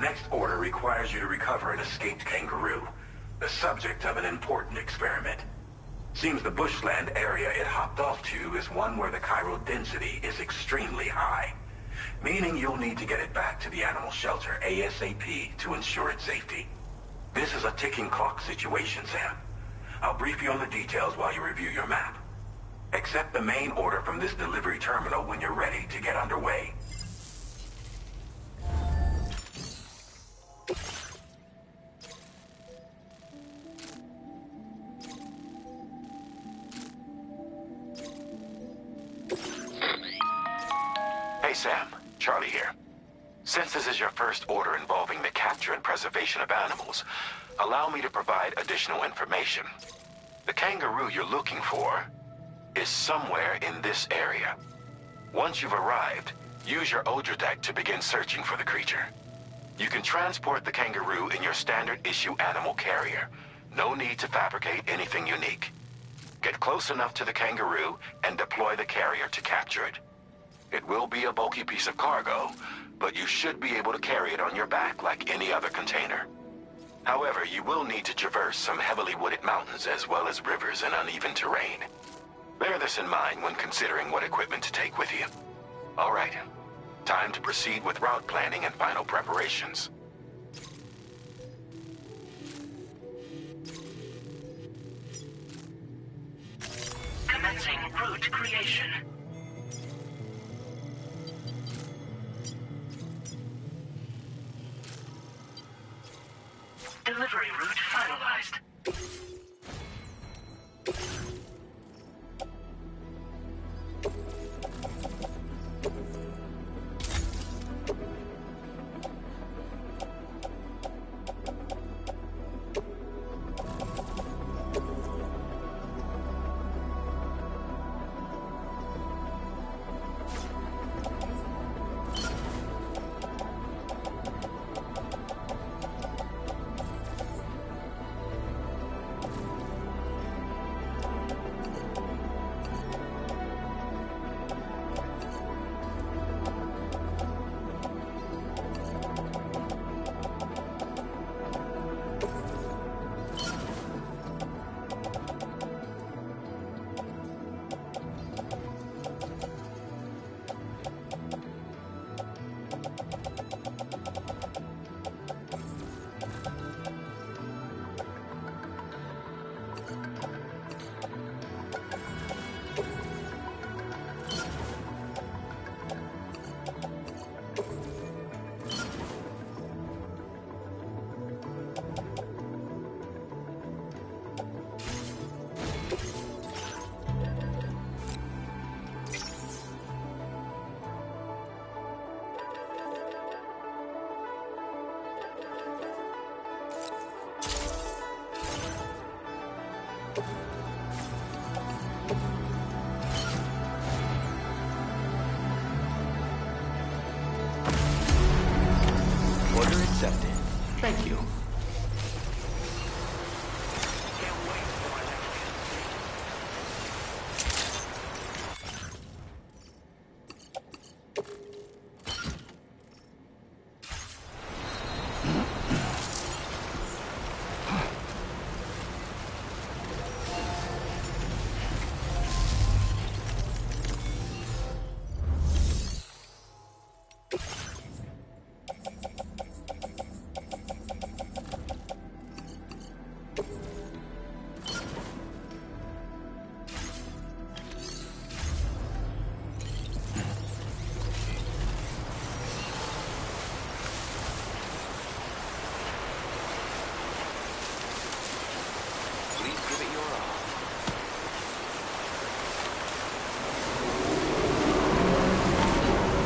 next order requires you to recover an escaped kangaroo, the subject of an important experiment. Seems the bushland area it hopped off to is one where the chiral density is extremely high, meaning you'll need to get it back to the animal shelter ASAP to ensure its safety. This is a ticking clock situation, Sam. I'll brief you on the details while you review your map. Accept the main order from this delivery terminal when you're ready to get underway. Hey Sam, Charlie here. Since this is your first order involving the capture and preservation of animals, allow me to provide additional information. The kangaroo you're looking for is somewhere in this area. Once you've arrived, use your Odra deck to begin searching for the creature. You can transport the kangaroo in your standard issue animal carrier. No need to fabricate anything unique. Get close enough to the kangaroo and deploy the carrier to capture it. It will be a bulky piece of cargo, but you should be able to carry it on your back like any other container. However, you will need to traverse some heavily wooded mountains as well as rivers and uneven terrain. Bear this in mind when considering what equipment to take with you. All right, time to proceed with route planning and final preparations. Commencing route creation. Delivery route finalized. Order accepted. Thank you.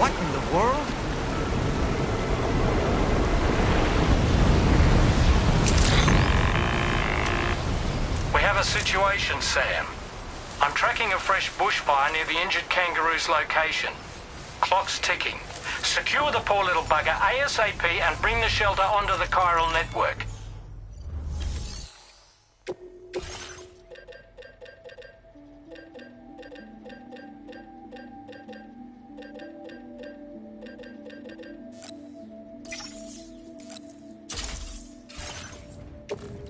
What in the world? We have a situation, Sam. I'm tracking a fresh bushfire near the injured kangaroo's location. Clock's ticking. Secure the poor little bugger ASAP and bring the shelter onto the chiral network. Hey!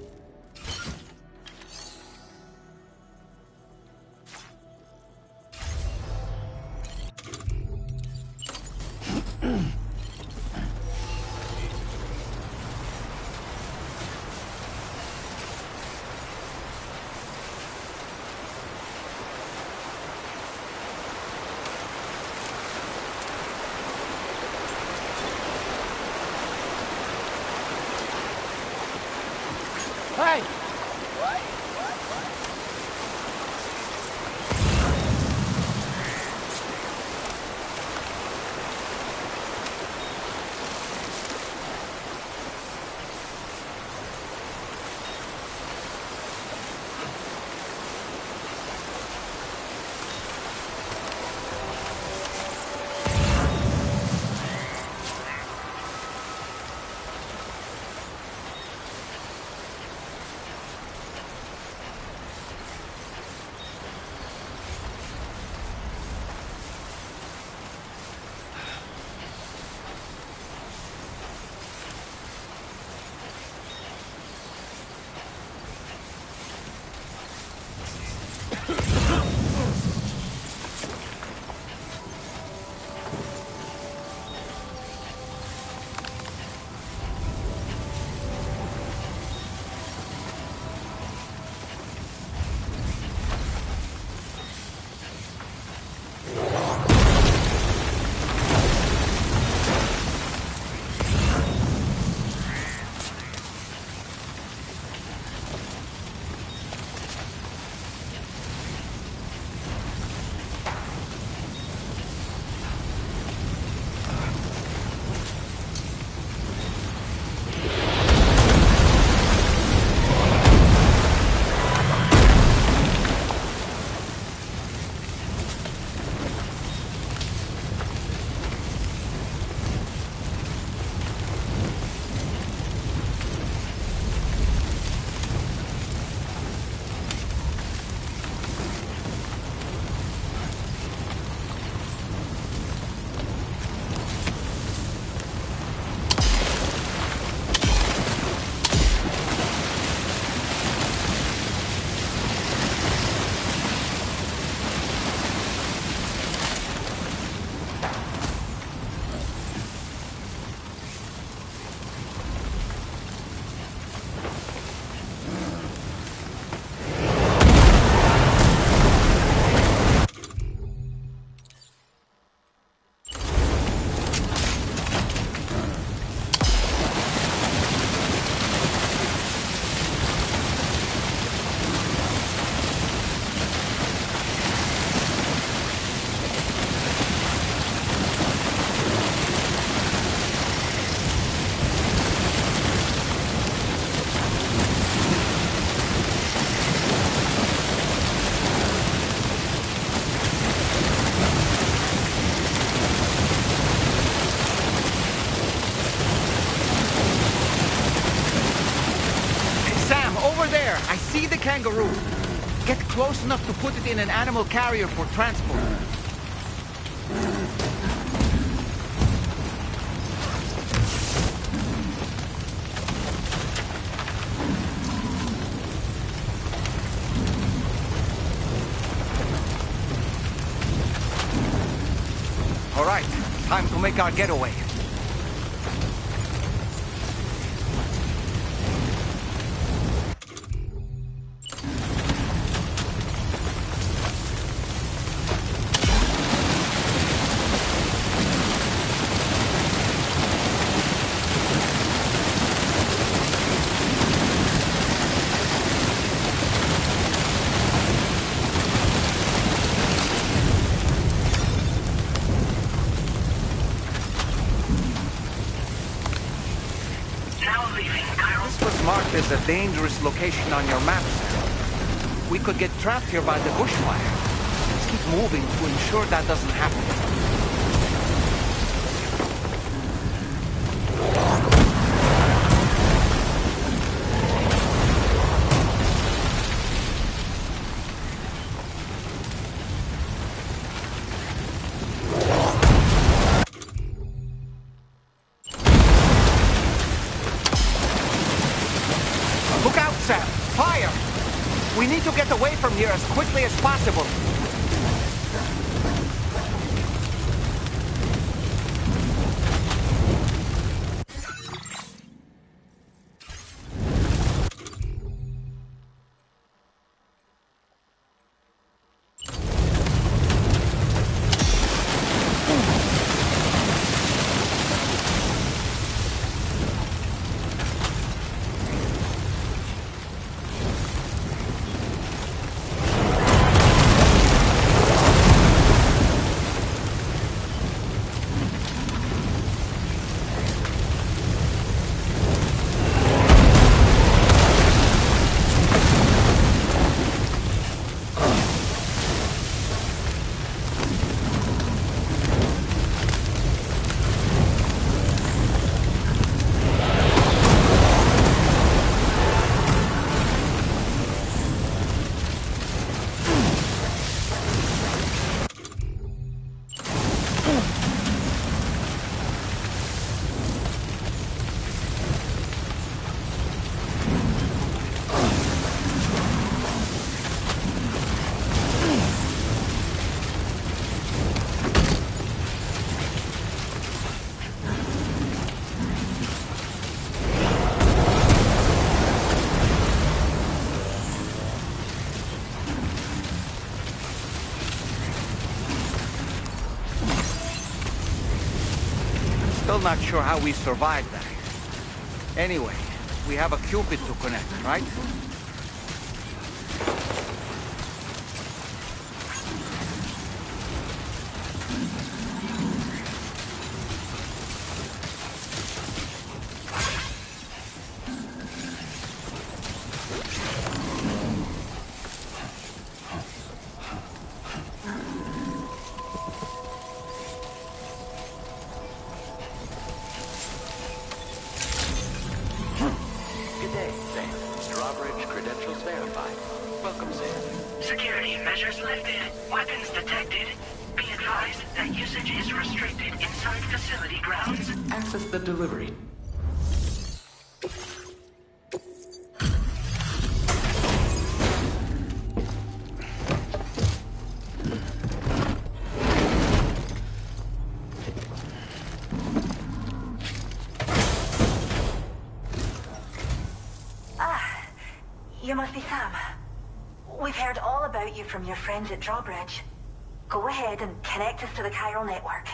I see the kangaroo. Get close enough to put it in an animal carrier for transport. All right, time to make our getaway. There's a dangerous location on your map, sir. We could get trapped here by the bushfire. Let's keep moving to ensure that doesn't happen. Sam! Fire! We need to get away from here as quickly as possible. Still not sure how we survived that. Anyway, we have a Cupid to connect, right? Security measures lifted. Weapons detected. Be advised that usage is restricted inside facility grounds. Access the delivery. You must be Sam. We've heard all about you from your friends at Drawbridge. Go ahead and connect us to the chiral network.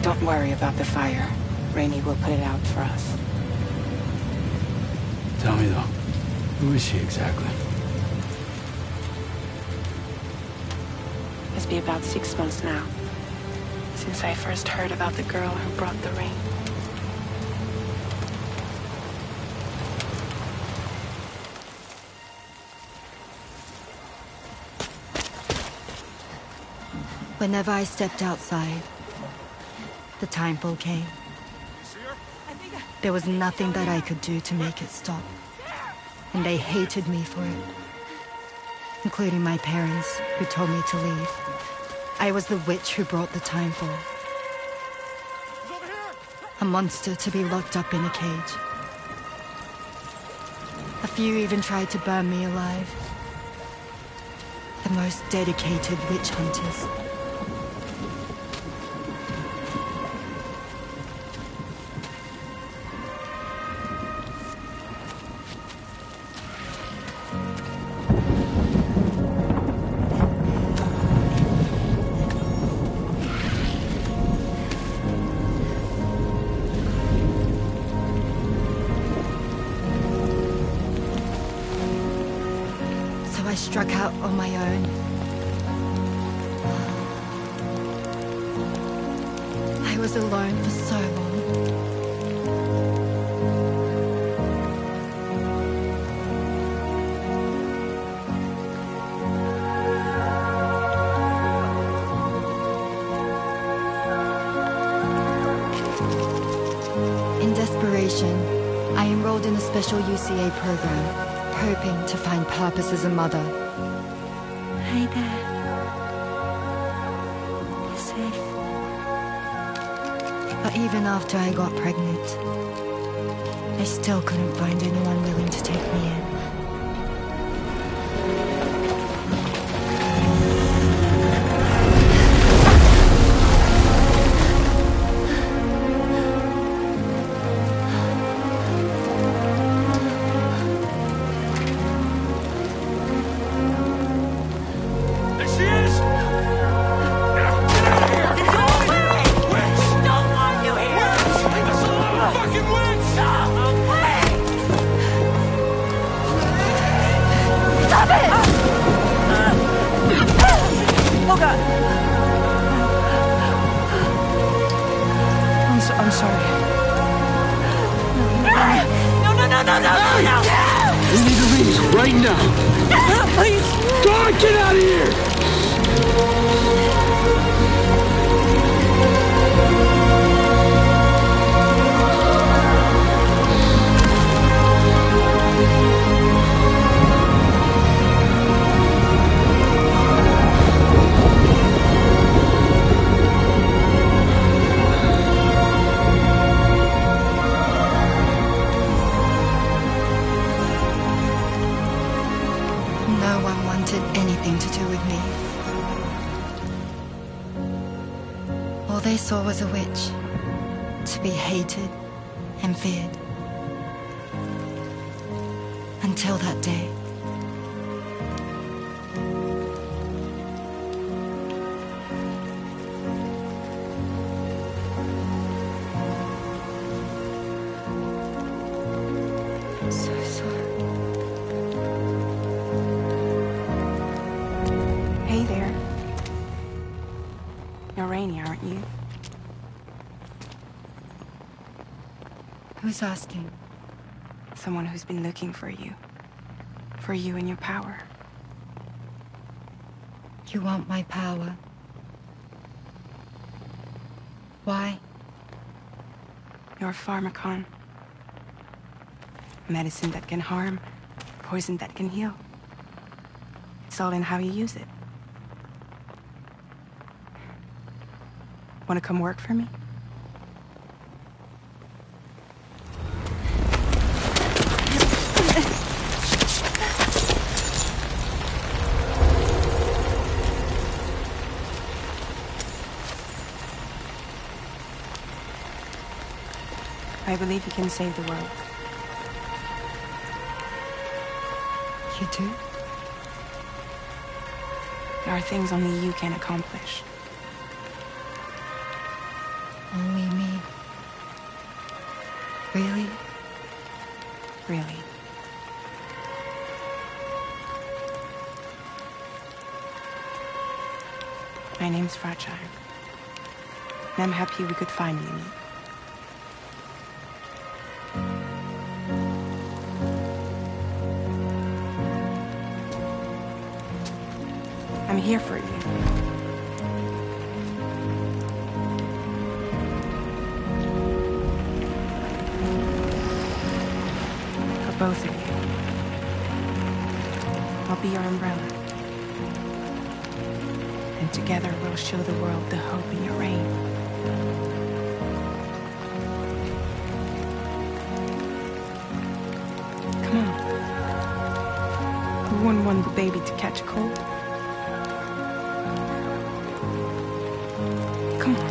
Don't worry about the fire. Rainey will put it out for us. Tell me though, who is she exactly? It's been about 6 months now, since I first heard about the girl who brought the ring. Whenever I stepped outside, the timefall came. There was nothing that I could do to make it stop. And they hated me for it. Including my parents, who told me to leave. I was the witch who brought the timefall. A monster to be locked up in a cage. A few even tried to burn me alive. The most dedicated witch hunters. I struck out on my own. I was alone for so long. In desperation, I enrolled in a special UCA program. Hoping to find purpose as a mother. Hi there. You're safe. But even after I got pregnant, I still couldn't find anyone willing to take me in. I'm sorry. No! We need to leave right now. Please. God, get out of here! No one wanted anything to do with me. All they saw was a witch, to be hated and feared. Until that day. I'm so sorry. Hey there. You're Rainy, aren't you? Who's asking? Someone who's been looking for you. For you and your power. You want my power? Why? You're a pharmacon. Medicine that can harm, poison that can heal. It's all in how you use it. Want to come work for me? I believe you can save the world. You do? There are things only you can accomplish. Only me. Really? Really. My name's Fragile. And I'm happy we could finally meet. I'm here for you. Both of you. I'll be your umbrella. And together we'll show the world the hope in your reign. Come on. Who wouldn't want the baby to catch a cold? Come on.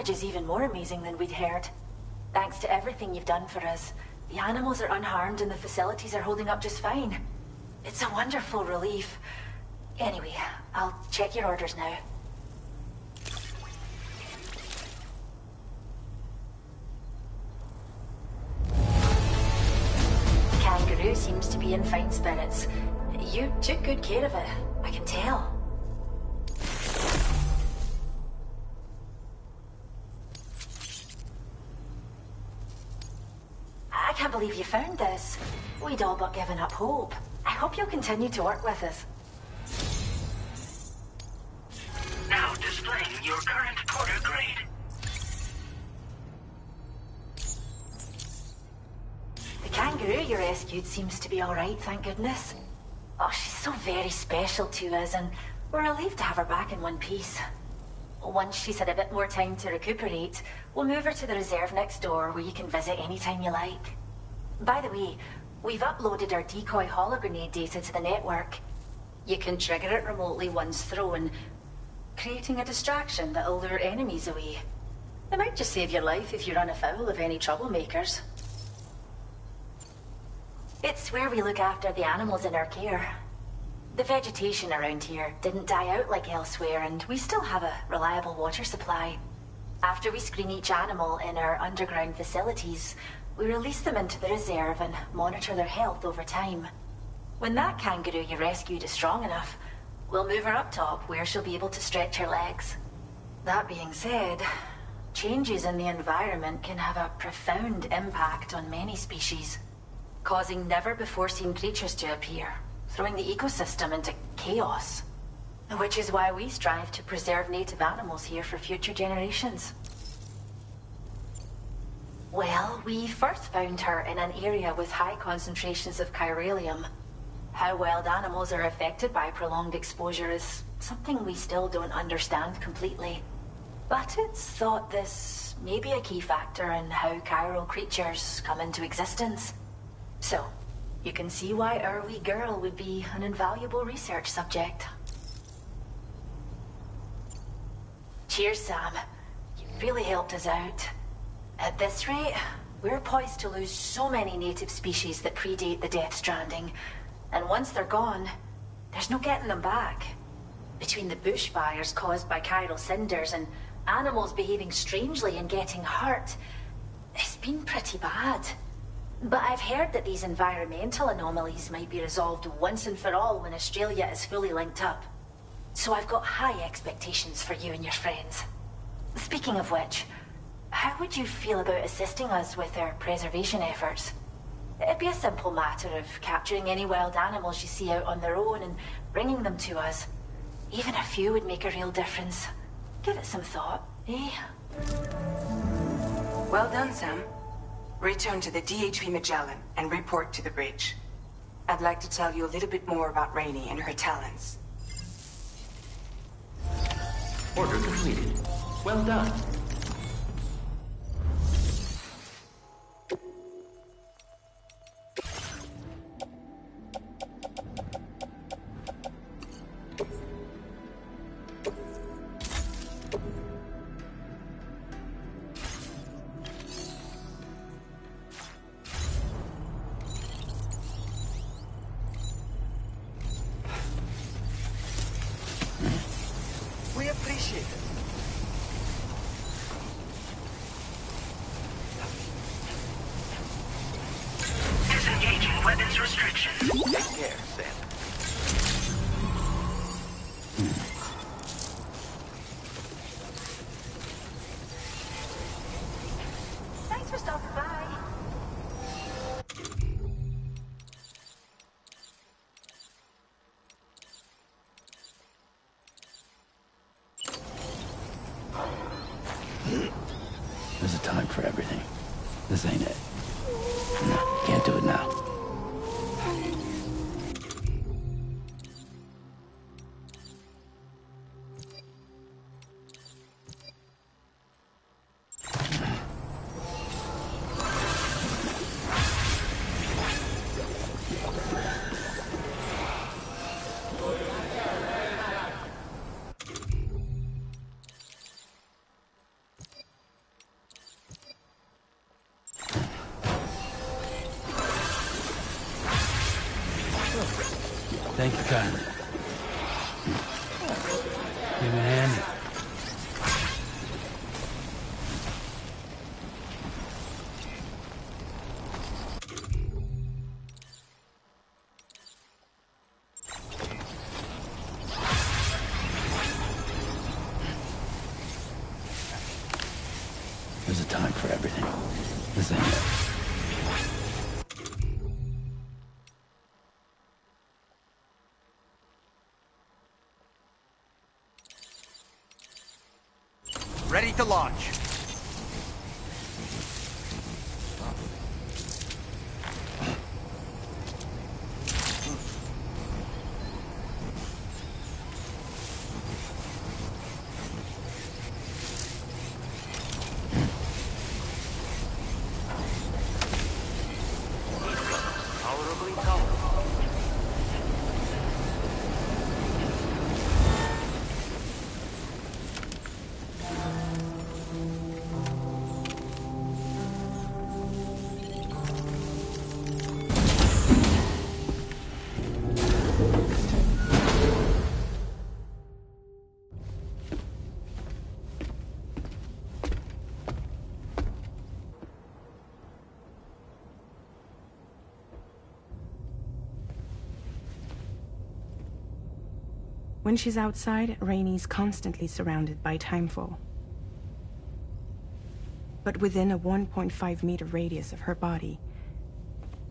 Is even more amazing than we'd heard. Thanks to everything you've done for us, the animals are unharmed and the facilities are holding up just fine. It's a wonderful relief. Anyway, I'll check your orders now. The kangaroo seems to be in fine spirits. You took good care of it, I can tell. I can't believe you found this. We'd all but given up hope. I hope you'll continue to work with us. Now displaying your current porter grade. The kangaroo you rescued seems to be alright, thank goodness. Oh, she's so very special to us, and we're relieved to have her back in one piece. Once she's had a bit more time to recuperate, we'll move her to the reserve next door where you can visit anytime you like. By the way, we've uploaded our decoy hologrenade data to the network. You can trigger it remotely once thrown, creating a distraction that'll lure enemies away. It might just save your life if you run afoul of any troublemakers. It's where we look after the animals in our care. The vegetation around here didn't die out like elsewhere, and we still have a reliable water supply. After we screen each animal in our underground facilities, we release them into the reserve and monitor their health over time. When that kangaroo you rescued is strong enough, we'll move her up top where she'll be able to stretch her legs. That being said, changes in the environment can have a profound impact on many species, causing never-before-seen creatures to appear, throwing the ecosystem into chaos. Which is why we strive to preserve native animals here for future generations. Well, we first found her in an area with high concentrations of chiralium. How wild animals are affected by prolonged exposure is something we still don't understand completely. But it's thought this may be a key factor in how chiral creatures come into existence. So, you can see why our wee girl would be an invaluable research subject. Cheers, Sam. You really helped us out. At this rate, we're poised to lose so many native species that predate the Death Stranding. And once they're gone, there's no getting them back. Between the bushfires caused by chiral cinders and animals behaving strangely and getting hurt, it's been pretty bad. But I've heard that these environmental anomalies might be resolved once and for all when Australia is fully linked up. So I've got high expectations for you and your friends. Speaking of which, how would you feel about assisting us with our preservation efforts? It'd be a simple matter of capturing any wild animals you see out on their own and bringing them to us. Even a few would make a real difference. Give it some thought, eh? Well done, Sam. Return to the DHV Magellan and report to the bridge. I'd like to tell you a little bit more about Rainey and her talents. Order completed. Well done. appreciate it. Disengaging weapons restrictions. Take care, Sam. Thanks for stopping by. There's a time for everything. This ain't it. No, can't do it now. Thank you kindly. Give me a hand. There's a time for everything. This ain't it. Ready to launch. Tolerably tolerable. When she's outside, Rainey's constantly surrounded by timefall. But within a 1.5-meter radius of her body,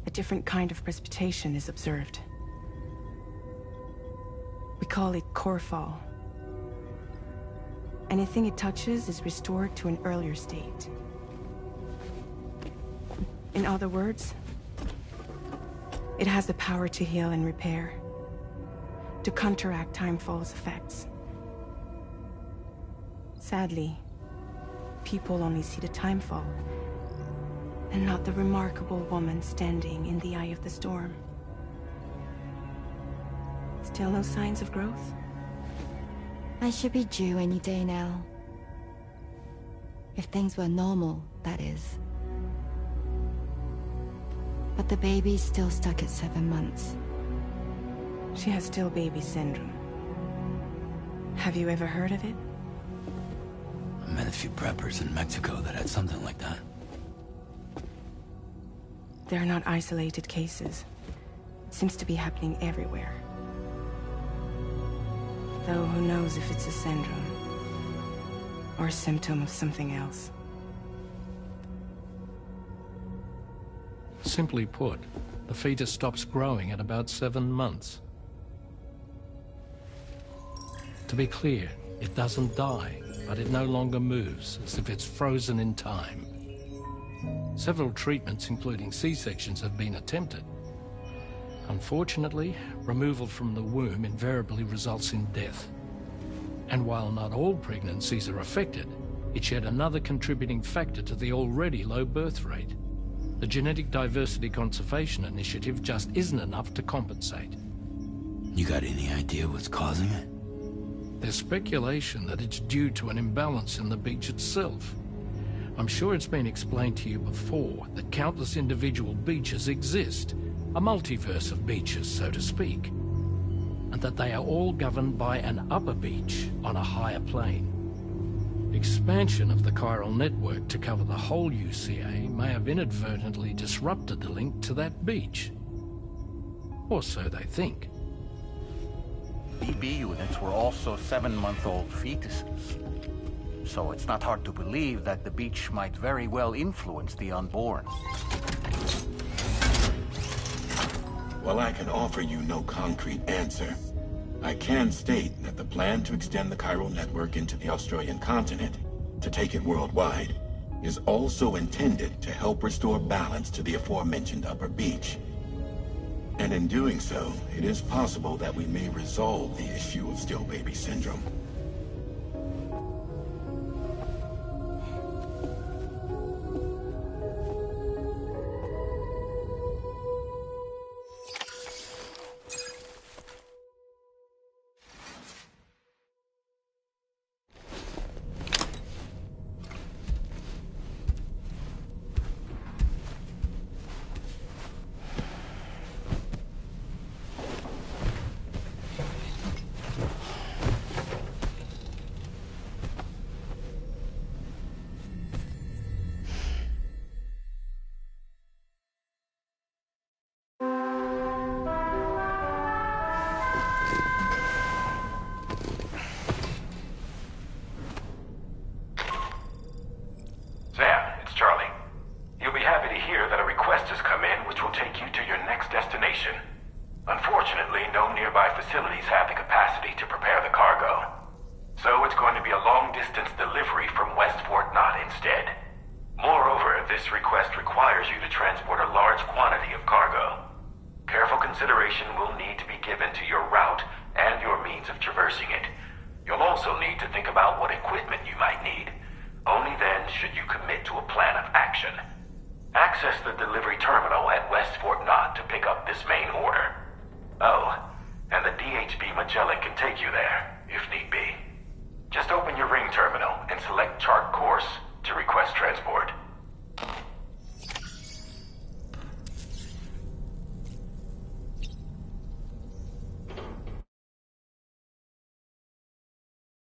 a different kind of precipitation is observed. We call it core fall. Anything it touches is restored to an earlier state. In other words, it has the power to heal and repair, to counteract timefall's effects. Sadly, people only see the timefall, and not the remarkable woman standing in the eye of the storm. Still no signs of growth? I should be due any day now. If things were normal, that is. But the baby's still stuck at 7 months. She has still baby syndrome. Have you ever heard of it? I met a few preppers in Mexico that had something like that. They're not isolated cases. It seems to be happening everywhere. Though who knows if it's a syndrome or a symptom of something else. Simply put, the fetus stops growing at about 7 months. To be clear, it doesn't die, but it no longer moves, as if it's frozen in time. Several treatments, including C-sections, have been attempted. Unfortunately, removal from the womb invariably results in death. And while not all pregnancies are affected, it's yet another contributing factor to the already low birth rate. The Genetic Diversity Conservation Initiative just isn't enough to compensate. You got any idea what's causing it? There's speculation that it's due to an imbalance in the beach itself. I'm sure it's been explained to you before that countless individual beaches exist, a multiverse of beaches, so to speak. And that they are all governed by an upper beach on a higher plane. Expansion of the chiral network to cover the whole UCA may have inadvertently disrupted the link to that beach. Or so they think. BB units were also 7-month-old fetuses. So it's not hard to believe that the beach might very well influence the unborn. While I can offer you no concrete answer, I can state that the plan to extend the chiral network into the Australian continent, to take it worldwide, is also intended to help restore balance to the aforementioned upper beach. And in doing so, it is possible that we may resolve the issue of still baby syndrome. Unfortunately, no nearby facilities have the capacity to prepare the cargo. So it's going to be a long-distance delivery from West Fort Knott instead. Moreover, this request requires you to transport a large quantity of cargo. Careful consideration will need to be given to your route and your means of traversing it. You'll also need to think about what equipment you might need. Only then should you commit to a plan of action. Access the delivery terminal at West Fort Knott to pick up this main order. Oh, and the DHB Magellan can take you there, if need be.